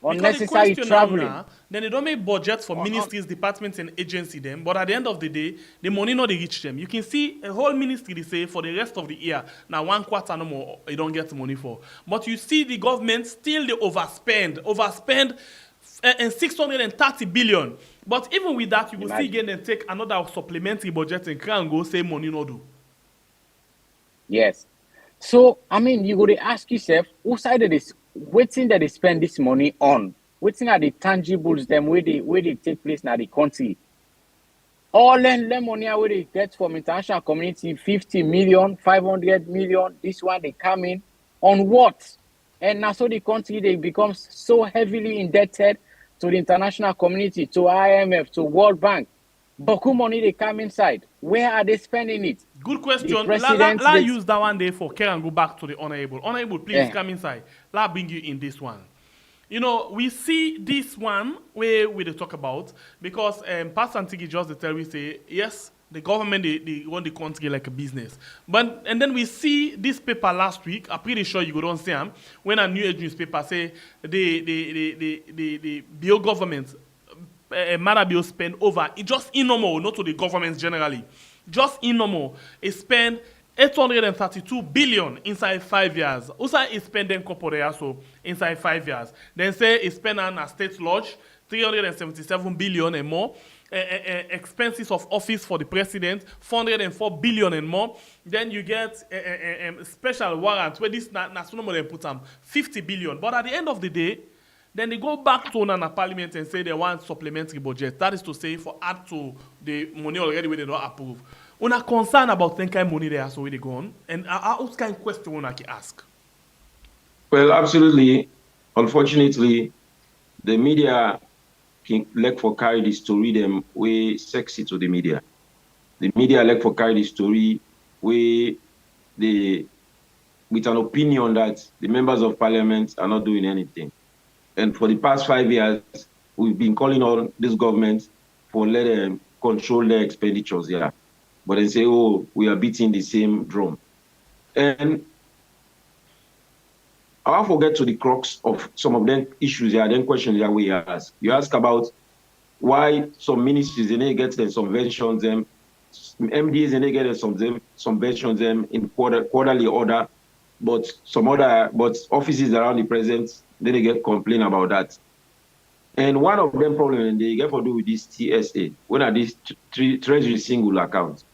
Unnecessary traveling. Then they don't make budgets for ministries, departments, and agencies them. But at the end of the day, the money not they reach them. You can see a whole ministry they say for the rest of the year. Now 1 quarter no more, they don't get money for. But you see the government still they overspend and 630 billion. But even with that, you will see again and take another supplementary budget and can go say money no do. Yes. So you go to ask yourself, who side of this? Waiting that they spend this money on, waiting at the tangibles them where they take place now the country. All the money where they get from international community, 50 million, 500 million, this one they come in on what? And now so the country they become so heavily indebted to the international community, to IMF, to World Bank. Boku money they come inside. Where are they spending it? Good question. Let's use that one day for care and go back to the honorable. Honorable, please come inside. Let's bring you in this one. We see this one where we talk about because Pastor Antigi just tell we say yes, the government they run the country like a business. And then we see this paper last week. I'm pretty sure you go don't see them when a New Age newspaper say the bio government. Amadu spend over just normal, not to the governments generally. Just normal, it spend 832 billion inside 5 years. Also, it spend then corporate so inside 5 years. Then say it spend on a state lodge 377 billion and more. Expenses of office for the president 404 billion and more. Then you get special warrant where this national model put 50 billion. But at the end of the day, then they go back to the parliament and say they want supplementary budget. That is to say, for add to the money already where they don't approve. Una concerned about the kind of money they are so where they go on. And what kind of question una can ask? Well, absolutely. Unfortunately, the media can like for carry the story them way sexy to the media. The media like for carry the story way with an opinion that the members of parliament are not doing anything. And for the past 5 years, we've been calling on this government for let them control their expenditures, yeah. But they say, oh, we are beating the same drum. And I'll forget to the crux of some of them issues, yeah, then questions that we ask. You ask about why some ministries, they get them subventions, them MDs, they get them subventions them in quarterly order, but offices around the president, then they get complaint about that. And one of them problems they get to do with this TSA. When are these treasury single accounts?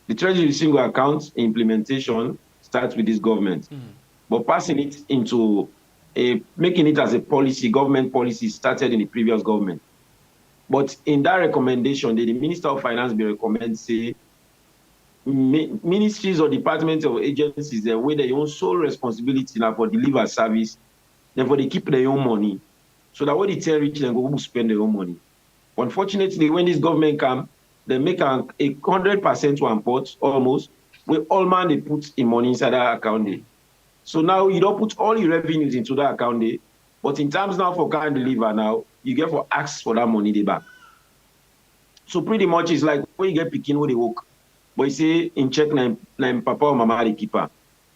The treasury single account implementation start with this government. But passing it into making it as a policy, government policy started in the previous government. But in that recommendation, the Minister of Finance will recommend, say, ministries or departments or agencies where their own sole responsibility now for deliver service, then for they keep their own money. So that when they tell rich, then go spend their own money. Unfortunately, when this government come, they make a 100% one pot almost, where all man they put in money inside that account there. So now you don't put all your revenues into that account there, but in terms now for can deliver now, you get for ask for that money they back. So pretty much it's like when you get picking where they work, but you say in check nine papa or mama the keeper.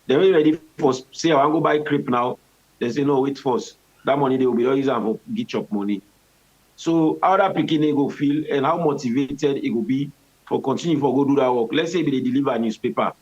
Then when you ready for say I want to go buy creep now, they say no, wait first. That money they will be using for get chop money. So how that picking they go feel and how motivated it will be for continue for go do that work. Let's say they deliver a newspaper,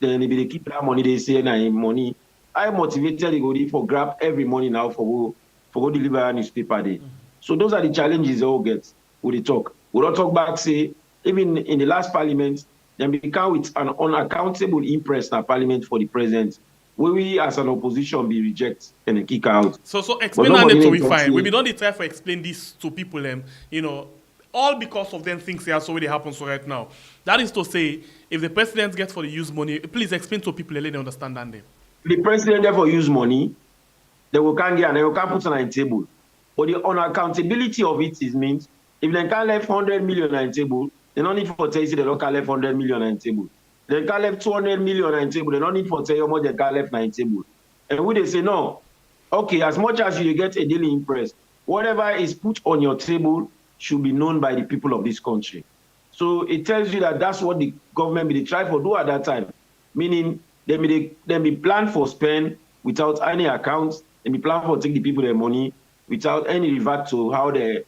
then they keep that money they say na money. How motivated they go be for grab every money now for go deliver a newspaper day. So those are the challenges they all get with the talk. We don't talk back say even in the last parliament, then we come with an unaccountable impress in parliament for the president. Where we as an opposition be reject and then kick out. So explain that to we fine. We don't try to explain this to people, all because of them things here so they happen so right now. That is to say, if the president gets for the use money, please explain to people let they understand that. The president therefore use money, they will can't get and they will can't put it on the table. But the unaccountability of it is means if they can't left 100 million on the table, they don't need for tell you they don't can left 100 million on the table. They can't left 200 million on the table. They don't need for tell you how much they can't left on the table. And when they say no, okay, as much as you get a daily impress, whatever is put on your table should be known by the people of this country. So it tells you that that's what the government may try for do at that time. Meaning they be plan for spend without any accounts, they be plan for take the people their money without any revert to how they're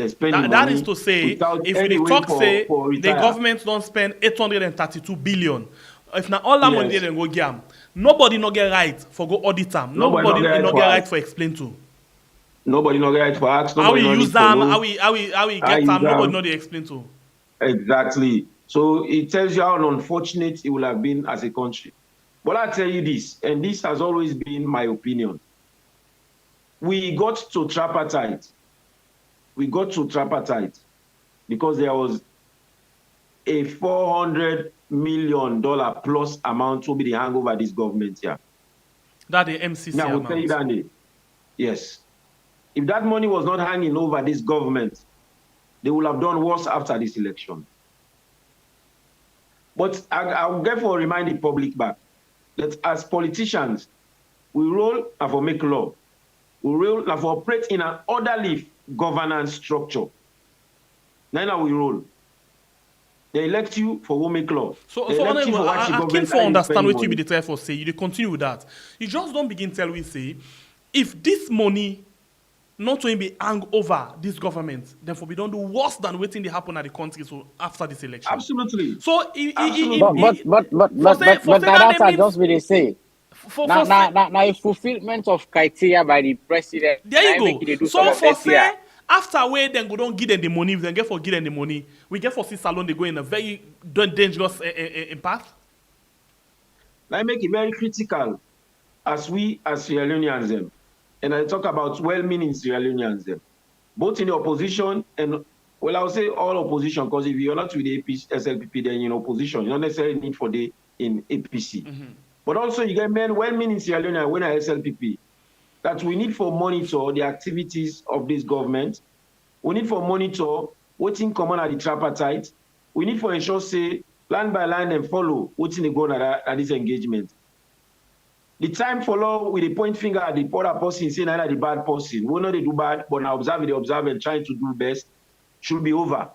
spending money. That is to say, if we talk say the government don't spend 832 billion, if now all that money they go give, nobody no get right for go audit them. Nobody no get right for explain to. Nobody no get right for ask. How we use them, how we get them, nobody no they explain to. Exactly. So it tells you how unfortunate it will have been as a country. But I tell you this, and this has always been my opinion. We got to tripartite. We got to tripartite because there was a $400 million plus amount to be the hangover this government here. That the MCC now, amount. Tell you that, yes. If that money was not hanging over this government, they would have done worse after this election. But I'll therefore remind the public back that as politicians, we roll and for make law. We roll and for operate in an orderly governance structure. Now we roll. They elect you for who make law. So I can't for understand what you be the try for say. You continue with that. You just don't begin tell we say, if this money not to be hang over this government, then for we don't do worse than waiting to happen at the country so after this election. Absolutely. So but that's just what they say. Now fulfillment of criteria by the president. There you go. So for say after where then go don't give them the money, if they get for give them the money, we get for see salon they go in a very dangerous path. I make it very critical as we as Sierra Leoneans and I talk about well-meaning Sierra Leoneans both in the opposition and well I would say all opposition because if you're not with the SLPP then you're in opposition, you don't necessarily need for the in APC. But also you get men well-meaning Sierra Leone when I SLPP that we need for monitor the activities of this government. We need for monitor what's in common at the tripartite. We need for ensure say line by line and follow what's in the goal at this engagement. The time follow with the point finger at the other person saying that the bad person. We know they do bad, but now observe and trying to do best should be over.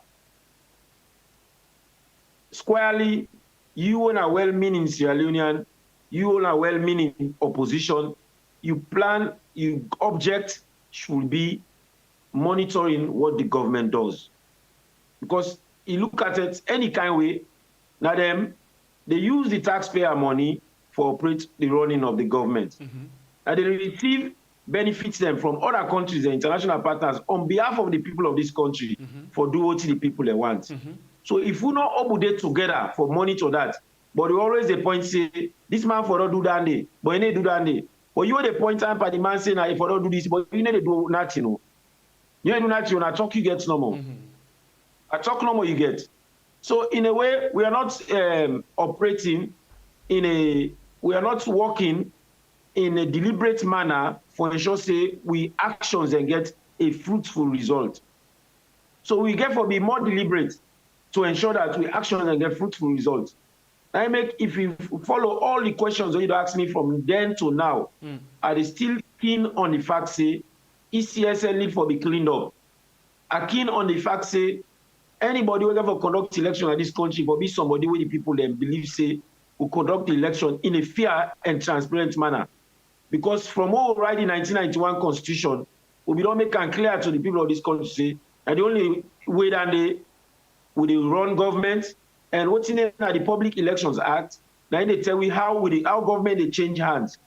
Squarely, you own a well-meaning Sierra Leonean, you own a well-meaning opposition, you object should be monitoring what the government does. Because you look at it any kind of way, now they use the taxpayer money for operate the running of the government. And they receive benefits them from other countries and international partners on behalf of the people of this country for do what the people they want. So if we not obudate together for monitor that, but you always the point say, this man for not do that day, but he need do that day. But you the point time by the man saying, if I don't do this, but you need to do nothing. You need to do nothing, I talk you get no more. I talk no more you get. So in a way, we are not operating we are not working in a deliberate manner for ensure say we actions and get a fruitful result. So we therefore be more deliberate to ensure that we action and get fruitful results. I make, if you follow all the questions that you ask me from then to now, are they still keen on the fact say ECSL need for be cleaned up? Are keen on the fact say anybody who ever conduct election in this country will be somebody where the people then believe say will conduct the election in a fair and transparent manner. Because from all right in 1991 constitution, we don't make it clear to the people of this country say, and the only way that they will run government and what's in the Public Elections Act, then they tell you how government they change hands.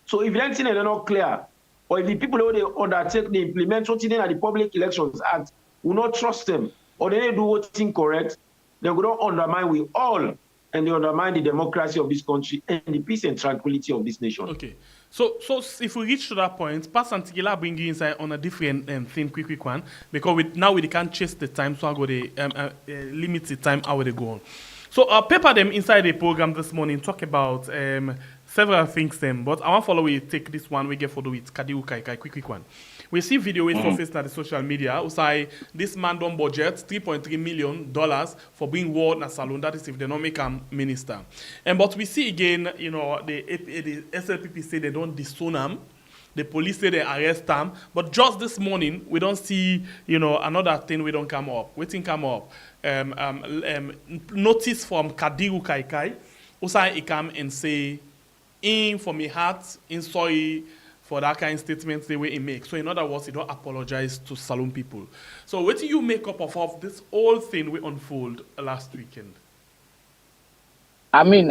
So if anything is not clear, or if the people who they undertake, they implement what's in the Public Elections Act, will not trust them, or they do what's incorrect, they will not undermine we all, and they undermine the democracy of this country and the peace and tranquility of this nation. Okay. So if we reach to that point, Pas Antigila bring you inside on a different thing, quick one, because now we can't chase the time, so I go to limit the time how they go on. So paper them inside the program this morning, talk about several things them, but I want to follow we take this one we get for do with Kadi Kai, quick one. We see video with surface on the social media. We say this man don't budget $3.3 million for being ward na salon. That is if they don't make him minister. But we see again, the SLPP say they don't disown him. The police say they arrest him. But just this morning, we don't see, another thing we don't come up. We think come up. Notice from Kadi Kai. Who say he come and say, in for me heart, in sorry, for that kind of statements the way he makes. So in other words, he don't apologize to saloon people. So what do you make up of this whole thing we unfold last weekend? I mean,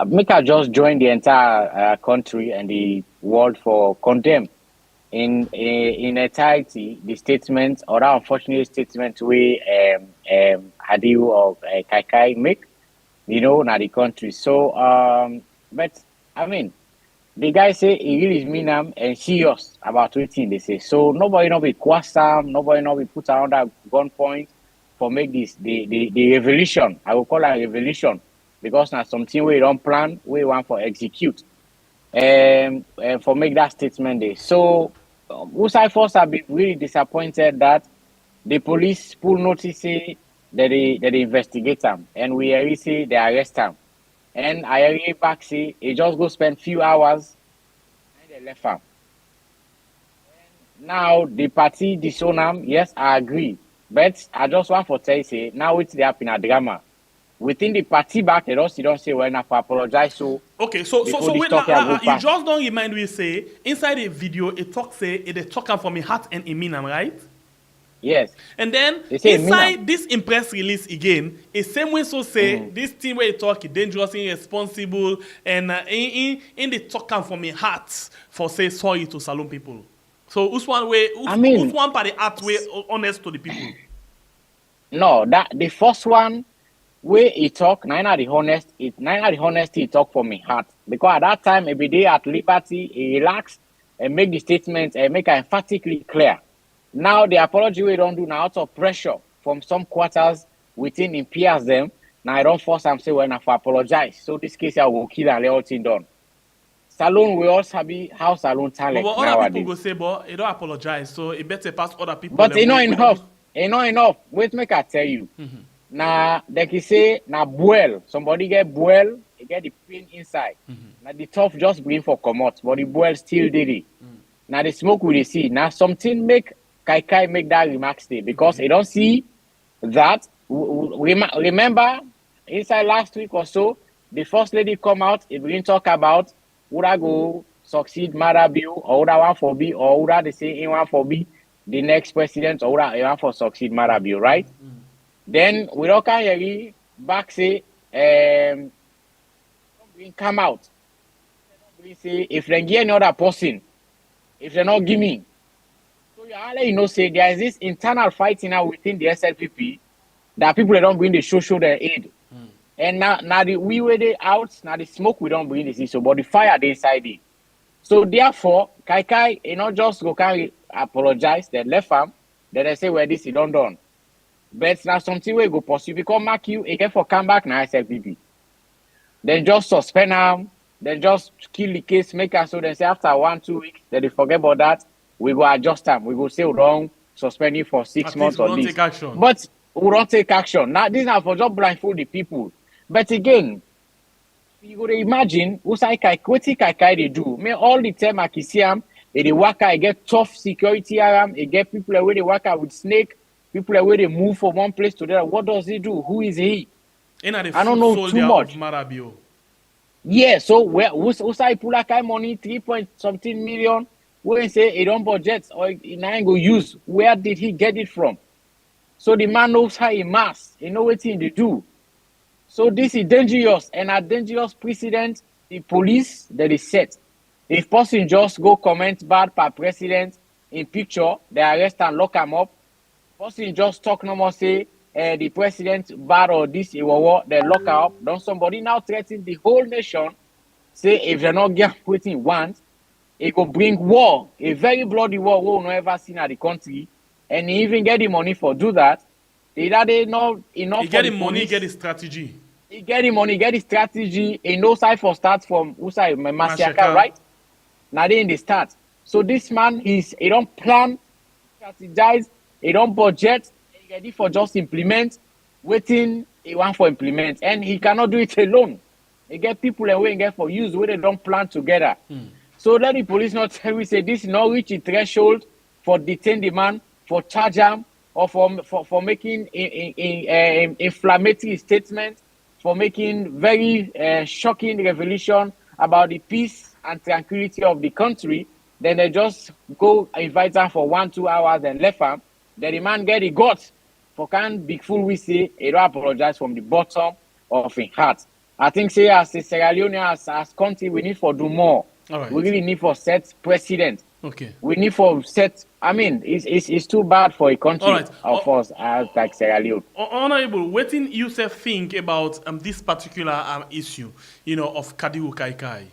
make I just join the entire country and the world for condemn in entirety the statements or that unfortunate statement we Hadiu or Kai make, na the country. So but I mean, the guy say he really mean them and serious about everything they say. So nobody not be quasam, nobody not be put under gunpoint for make this the revolution. I will call it a revolution because now something we don't plan, we want for execute. And for make that statement there. So Usai first have been really disappointed that the police pull notice say that they investigate them and we already say they arrest them. And I already back say he just go spend few hours and they left him. Now the party disown him, yes, I agree. But I just want to tell you say now it's happening a drama. Within the party back, they don't say well enough to apologize. So okay, so wait now, you just don't remind me say inside the video it talk from my heart and Eminam, right? Yes. And then inside this impress release again, a same way so say this thing where you talk is dangerous, irresponsible, and in the talk from my heart for say sorry to saloon people. So who's one part the heart way honest to the people? No, that the first one where he talk, nine the honesty he talk from my heart. Because at that time every day at liberty, he relaxed and make the statement and make it emphatically clear. Now the apology we don't do now out of pressure from some quarters within impairs them. Now I don't force them say when I apologize. So this case I will kill and let all thing done. Salon we also be how salon talent. But other people go say, but he don't apologize, so it better pass other people. But it's not enough. It's not enough. Wait, make I tell you. Now they can say now boil. Somebody get boil, they get the pain inside. Now the tough just bring for commot, but the boil still did it. Now the smoke we see. Now something make Kai make that remark stay because they don't see that. Remember, inside last week or so, the first lady come out, it begin talk about would I go succeed Marabiu or would I want for B or would I they say in one for B, the next president or would I want for succeed Marabiu, right? Then we don't can hear back say come out. We say if they get another person, if they not give me. Say there is this internal fighting now within the SLPP that people they don't bring the show their aid. And now the we were they out, now the smoke we don't bring this, so but the fire they inside it. So therefore, Kai, just go carry apologize, then left him, then they say where this is done. But now something we go pursue because mark you again for come back now SFBB. Then just suspend him, then just kill the case maker. So they say after 1-2 weeks, then they forget about that. We go adjust them. We go say wrong, suspend you for 6 months or this. Take action. But we don't take action. Now this is for just blindfold the people. But again, you go to imagine Usai Kai they do. Me all the time I can see them, they work out, get tough security around, they get people away they work out with snake, people away they move from one place to the other. What does he do? Who is he? I don't know too much. Yeah, so where Usai Pulakai money 3 point something million, we say he don't budget or he ain't go use. Where did he get it from? So the man knows how he mass, he know what he do. So this is dangerous and a dangerous precedent the police that is set. If person just go comment bad per president in picture, they arrest and lock him up. Person just talk no more say the president bad or this they lock her up. Don't somebody now threaten the whole nation, say if they're not getting what he wants, it will bring war, a very bloody war we will not ever seen at the country, and he even get the money for do that. They not enough. He get the money, he get the strategy. He get the money, get the strategy. He knows how for start from Usai Masiaka, right? Now they in the start. So this man, he don't plan, strategize, he don't budget, he ready for just implement, waiting he want for implement, and he cannot do it alone. He get people away and get for use where they don't plan together. So let the police not tell we say this is not reach a threshold for detain the man, for charge him, or for making inflammatory statements, for making very shocking revelation about the peace and tranquility of the country. Then they just go invite him for 1-2 hours and left him. Then the man get the guts for can't big fool we say he don't apologize from the bottom of his heart. I think say as a Sierra Leone, as country, we need for do more. Right. We really need for set precedent. Okay. We need for set. I mean, it's too bad for a country of us like Sierra Leone. Honorable, what do you think about this particular issue, of Kadi Kai?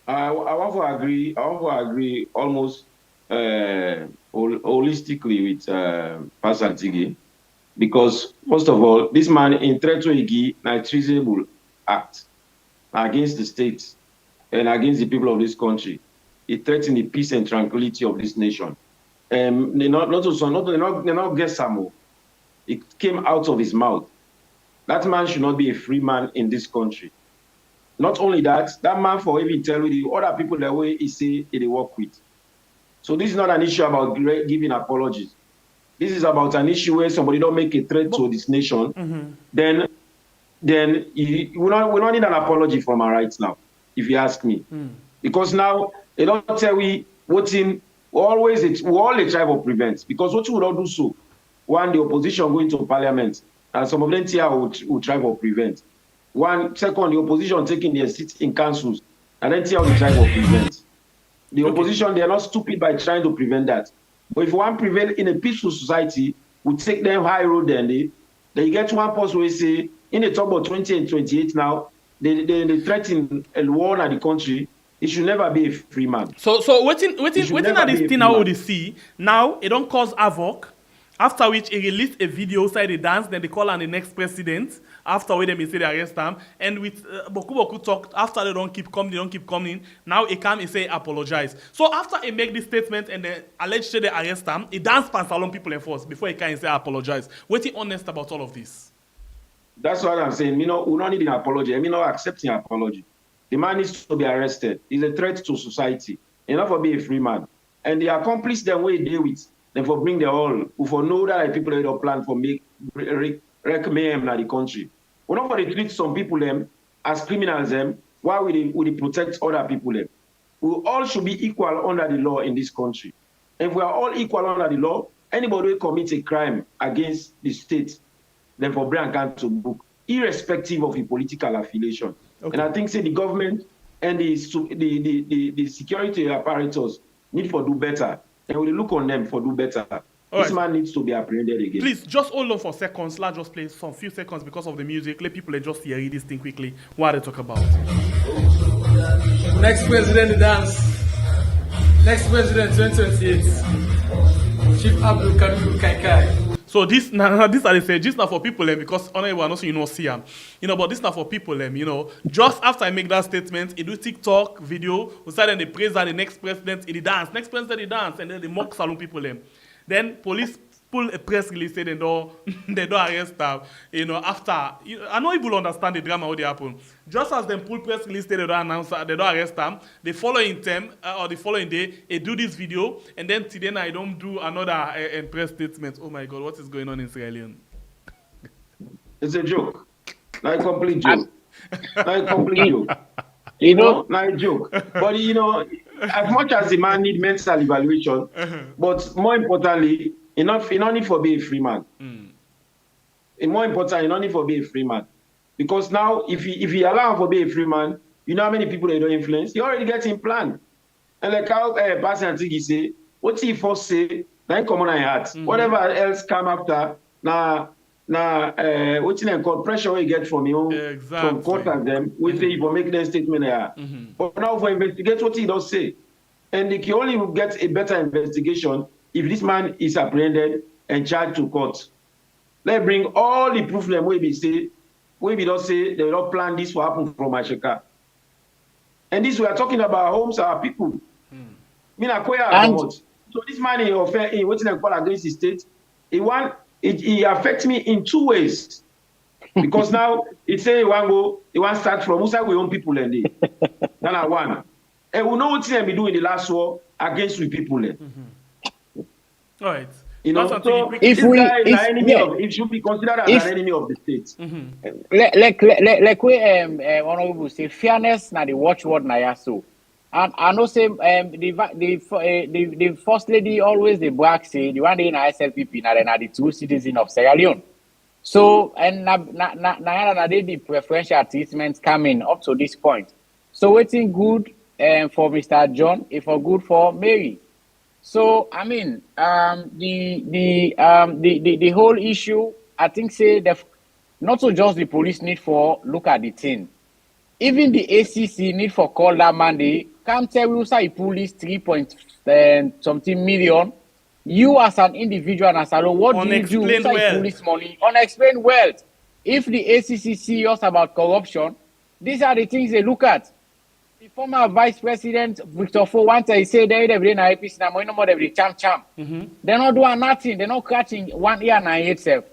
I want to agree almost holistically with Pastor Tigi, because first of all, this man in Treason a treasonable act against the state and against the people of this country. It threatened the peace and tranquility of this nation. They not get some. It came out of his mouth. That man should not be a free man in this country. Not only that, that man for even tell the other people the way he say they work with. So this is not an issue about giving apologies. This is about an issue where somebody don't make a threat to this nation. Then we don't need an apology from our rights now, if you ask me. Because now they don't tell we what's in always all the tribe of prevent. Because what you would not do so, one, the opposition going to parliament, and some of them here will try to prevent. One, second, the opposition taking their seats in councils, and then tell the try to prevent. The opposition, they are not stupid by trying to prevent that. But if one prevail in a peaceful society, we take them high road then you get one person who say, in the top of 20 and 28 now, they threaten a war in the country. It should never be a free man. So waiting at this thing now we see. Now it don't cause havoc. After which he released a video side they dance, then they call on the next president. After which they say they arrest them. And with Boku talk, after they don't keep coming. Now he come and say apologize. So after he make this statement and then allegedly they arrest them, he dance past along people in force before he can say apologize. Waiting honest about all of this. That's what I'm saying. We don't need an apology. not accepting an apology. The man needs to be arrested. He's a threat to society. Enough for being a free man. And the accomplice them way deal with, then for bring the all, who for know that people that don't plan for make wreck mayhem in the country. We're not going to treat some people them as criminals them, why would they protect other people them? We all should be equal under the law in this country. If we are all equal under the law, anybody who commits a crime against the state, then for bring account to book, irrespective of the political affiliation. Okay. And I think say the government and the security apparatus need for do better. And we look on them for do better. This man needs to be apprehended again. Please, just hold on for seconds. Let's just play some few seconds because of the music. Let people just hear this thing quickly. What they talk about. Next president dance. Next president 2028. Chief Abdul Kadi Kai. So this now this are they say this now for people because honorable and also see them. But this now for people just after I make that statement, he do TikTok video, we say then they praise that the next president in the dance, and then they mock saloon people Then police pull a press release say they don't arrest them. After I know people understand the drama how they happen. Just as them pull press release say they don't announce they don't arrest them, the following time or the following day they do this video and then today I don't do another press statement. Oh my God, what is going on in Sierra Leone? It's a joke, like complete joke, like complete joke. Like a joke. But as much as the man need mental evaluation, but more importantly, he not need for be a free man. And more important, he not need for be a free man. Because now, if he allow him for be a free man, you know how many people they don't influence? He already gets in plan. And like how Pastor Antigi say, what he first say, then come on I heart. Whatever else come after, what's in called pressure we get from you, from court of them, we say for making a statement there. But now for investigate what he does say. And he can only get a better investigation if this man is apprehended and charged to court. Let's bring all the proof them we don't say they don't plan this will happen from Ashika. And this we are talking about homes are people. So this man in what's in call against the state, it affects me in two ways. Because now it say he want start from who we own people and that's one. And we know what they be doing in the last war against we people. All right. So if it should be considered as an enemy of the state. Like we honorable say fairness na the watchword na so. And I know say the first lady always the brag say the one day in SLPP na the true citizen of Sierra Leone. So and the preferential treatment coming up to this point. So waiting good for Mr. John, if for good for Mary. So I mean, the whole issue, I think say not so just the police need for look at the thing. Even the ACC need for call that Monday. Come tell you say police 3.something million. You as an individual and as a law, what do you do? Say police money, unexplained wealth. If the ACC serious about corruption, these are the things they look at. The former Vice President Victor Fo once he said they every day na APC na no more every champ. They're not doing nothing. They're not catching 1 year and itself.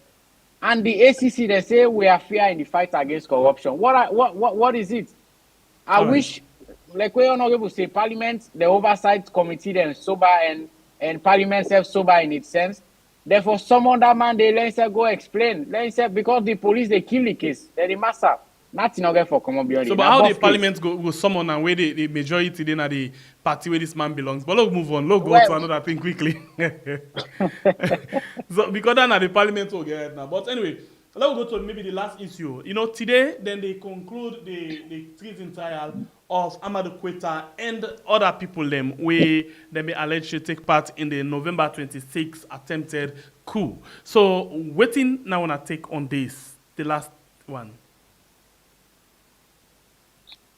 And the ACC they say we are fair in the fight against corruption. What is it? I wish, like we honorable say, Parliament, the oversight committee, then sober and Parliament self sober in its sense. Therefore, someone that man they let himself go explain. Let himself because the police they kill the case. They're the master. Nothing again for common beyond. So, but how the Parliament go summon and where the majority then at the party where this man belongs? But let's move on. Let's go to another thing quickly. So because then at the Parliament will get right now. But anyway, let's go to maybe the last issue. Today then they conclude the treason trial of Amadu Koita and other people them where they be alleged to take part in the November 26 attempted coup. So waiting now wanna take on this, the last one.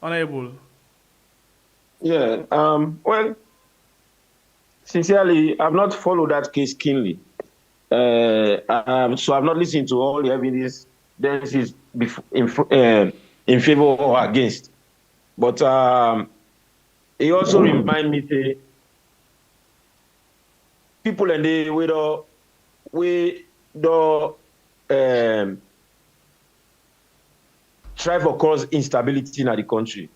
Honorable. Yeah. Well, sincerely, I've not followed that case keenly. So I've not listened to all the evidence that is in favor or against. But it also reminds me say people and they we try for cause instability in the country.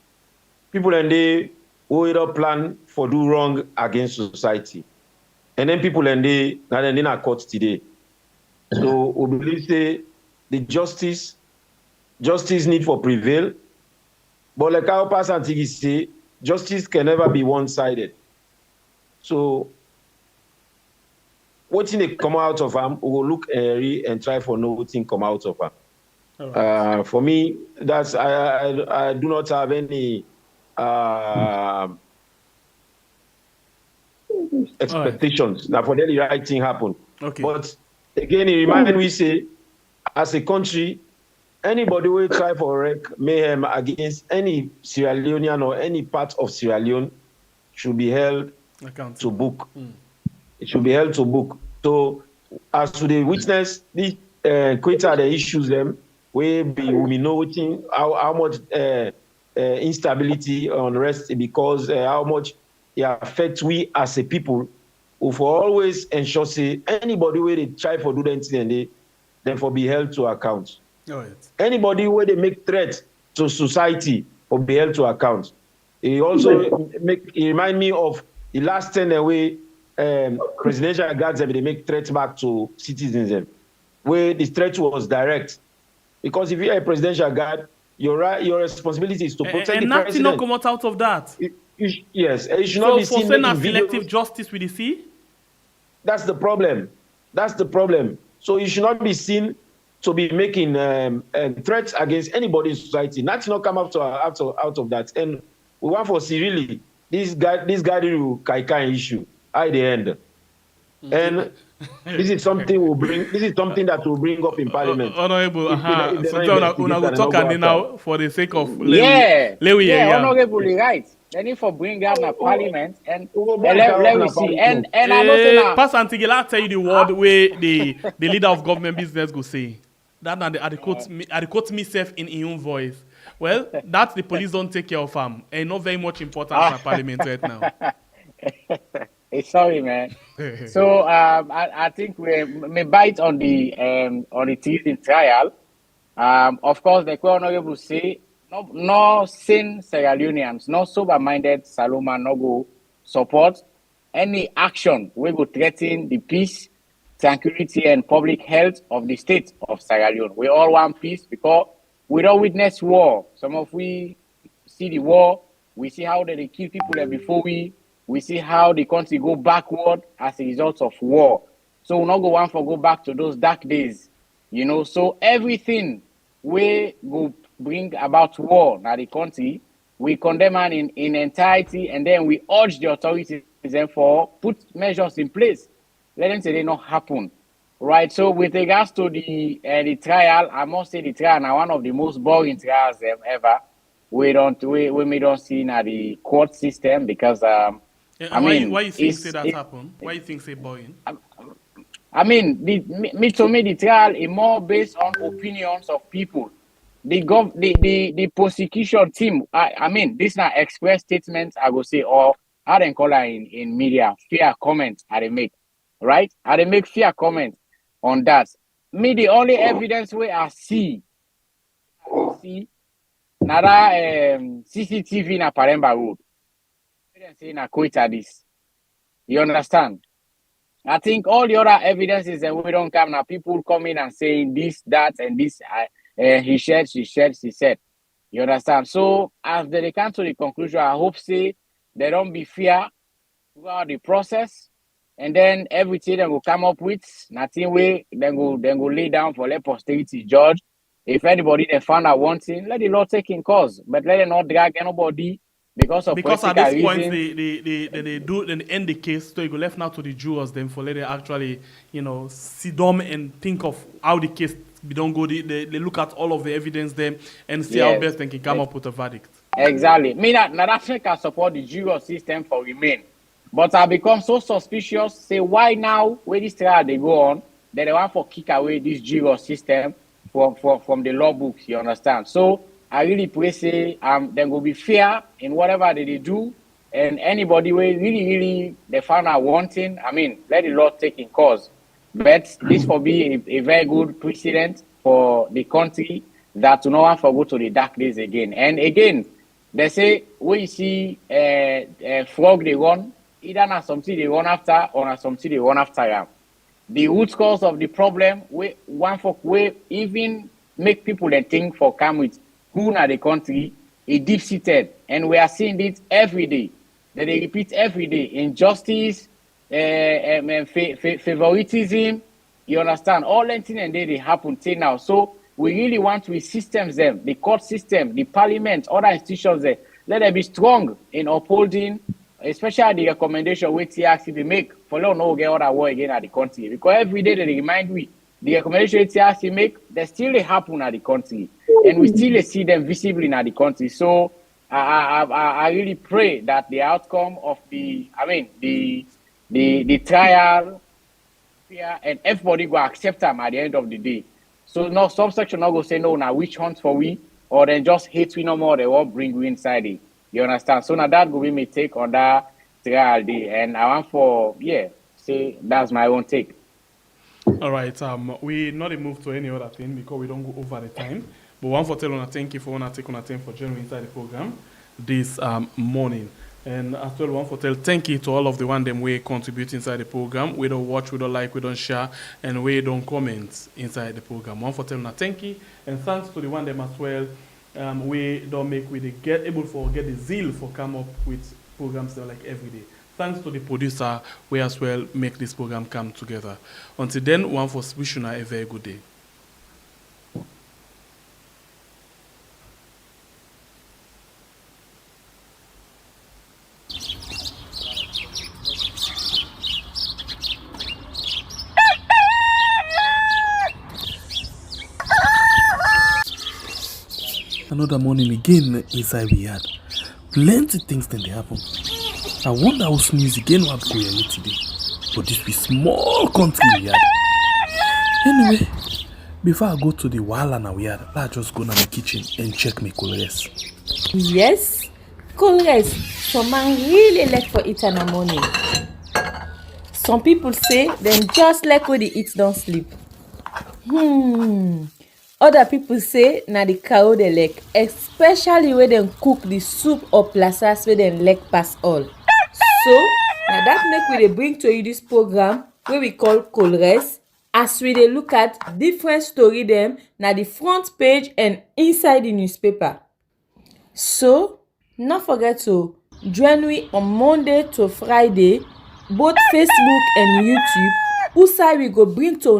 People and they will plan for do wrong against society. And then people and they in a court today. So we believe say the justice need for prevail. But like our Pastor Antigi say, justice can never be one-sided. So what thing they come out of them, we will look and try for no thing come out of them. Right. For me, that's I do not have any expectations. Right. Now for the right thing happen. Okay. But again, it reminds me, say, as a country, anybody will try for wreak mayhem against any Sierra Leonean or any part of Sierra Leone should be held to book. It should be held to book. So as we witness this Koita the issues them, we know how much instability, unrest, because how much it affects we as a people who for always ensure say anybody where they try for do anything and they then for be held to account. All right. Anybody where they make threats to society for be held to account. It also remind me of the last 10 away presidential guards they make threats back to citizens where the threat was direct. Because if you're a presidential guard, your responsibility is to protect the president. And nothing not come out of that. Yes, it should not be seen making selective justice with the sea. That's the problem. That's the problem. So you should not be seen to be making threats against anybody in society. Nothing not come out of that. And we want for see really this Kadi Kai issue at the end. And this is something that will bring up in Parliament. Honorable, so we'll talk and now for the sake of honorably right. They need for bring out the Parliament and let me see. And I know now. Pass Antigela tell you the word where the leader of government business go say. That and I quote myself in his own voice. Well, that's the police don't take care of him. And not very much important in Parliament right now. Sorry, man. So I think we may bite on the Treason trial. Of course, the honorable say no sane Sierra Leoneans, no sober-minded Saloma no go support any action we go threaten the peace, tranquility, and public health of the state of Sierra Leone. We all want peace because we don't witness war. Some of we see the war, we see how they kill people there before we see how the country go backward as a result of war. So we not go want for go back to those dark days, you know. So everything we go bring about war now the country, we condemn it in entirety, and then we urge the authorities for put measures in place. Let them say they not happen, right? So with regards to the trial, I must say the trial now one of the most boring trials ever. We may don't see now the court system because why you think say that happen? Why you think say boring? I mean, the trial is more based on opinions of people. The prosecution team, I mean, this not express statements, I go say, or how they call it in media, fair comments how they make, right? How they make fair comments on that. Me, the only evidence we I see nada CCTV na Paremba Road. We didn't say na Koita this. You understand? I think all the other evidences that we don't come now, people come in and saying this, that, and this. He said, she said, she said. You understand? So as they come to the conclusion, I hope say they don't be fear throughout the process, and then everything they will come up with, nothing way, then go lay down for let posterity judge. If anybody they found out one thing, let the law take in cause, but let them not drag anybody because at this point they end the case, so you go left now to the jurors then for let them actually sit down and think of how the case we don't go. They look at all of the evidence then and see how best they can come up with a verdict. Exactly. Me that can support the juror system for remain, but I become so suspicious. Say why now when this trial they go on, then they want for kick away this juror system from the law books. You understand? So I really pray say they will be fair in whatever they do, and anybody will really they found out wanting. I mean, let the law take in cause. But this will be a very good precedent for the country that to no one for go to the dark days again. And again, they say we see frog they run, either not something they run after or not something they run after. The root cause of the problem, we even make people then think for come with who na the country is deep seated, and we are seeing it every day. That they repeat every day: injustice, favoritism. You understand? All that thing and they happen till now. So we really want to systems them, the court system, the parliament, other institutions there. Let them be strong in upholding especially the recommendation wey TRC dey make for law no get other war again at the country, because every day they remind we the recommendation wey TRC make, they still dey happen at the country, and we still dey see them visibly at the country. So I really pray that the outcome of the trial, and everybody go accept them at the end of the day. So no subsection not go say no now witch hunt for we, or then just hate we no more, they won't bring we inside it. You understand? So now that will be my take on that trial day, and I want for say that's my own take. All right. We not move to any other thing because we don't go over the time. But one for tell on thank you for one take on a time for joining inside the program this morning. And as well, one for tell thank you to all of the one them we contribute inside the program. We don't watch, we don't like, we don't share, and we don't comment inside the program. One for tell on thank you, and thanks to the one them as well. We don't make we get able for get the zeal for come up with programs that like every day. Thanks to the producer, we as well make this program come together. Until then, one for wishing a very good day. Another morning again inside we had. Plenty things then they happen. I wonder how sneeze again what go here today. But this be small country we had. Anyway, before I go to the wahala now we had, I just go to my kitchen and check my colors. Yes, colors. Some man really like for eat in the morning. Some people say them just like when they eat don't sleep. Other people say na the cow they like, especially when they cook the soup or plasas where they like pass all. So now that make we dey bring to you this program where we call Colres, as we dey look at different story them na the front page and inside the newspaper. So not forget to join me on Monday to Friday, both Facebook and YouTube, who side we go bring to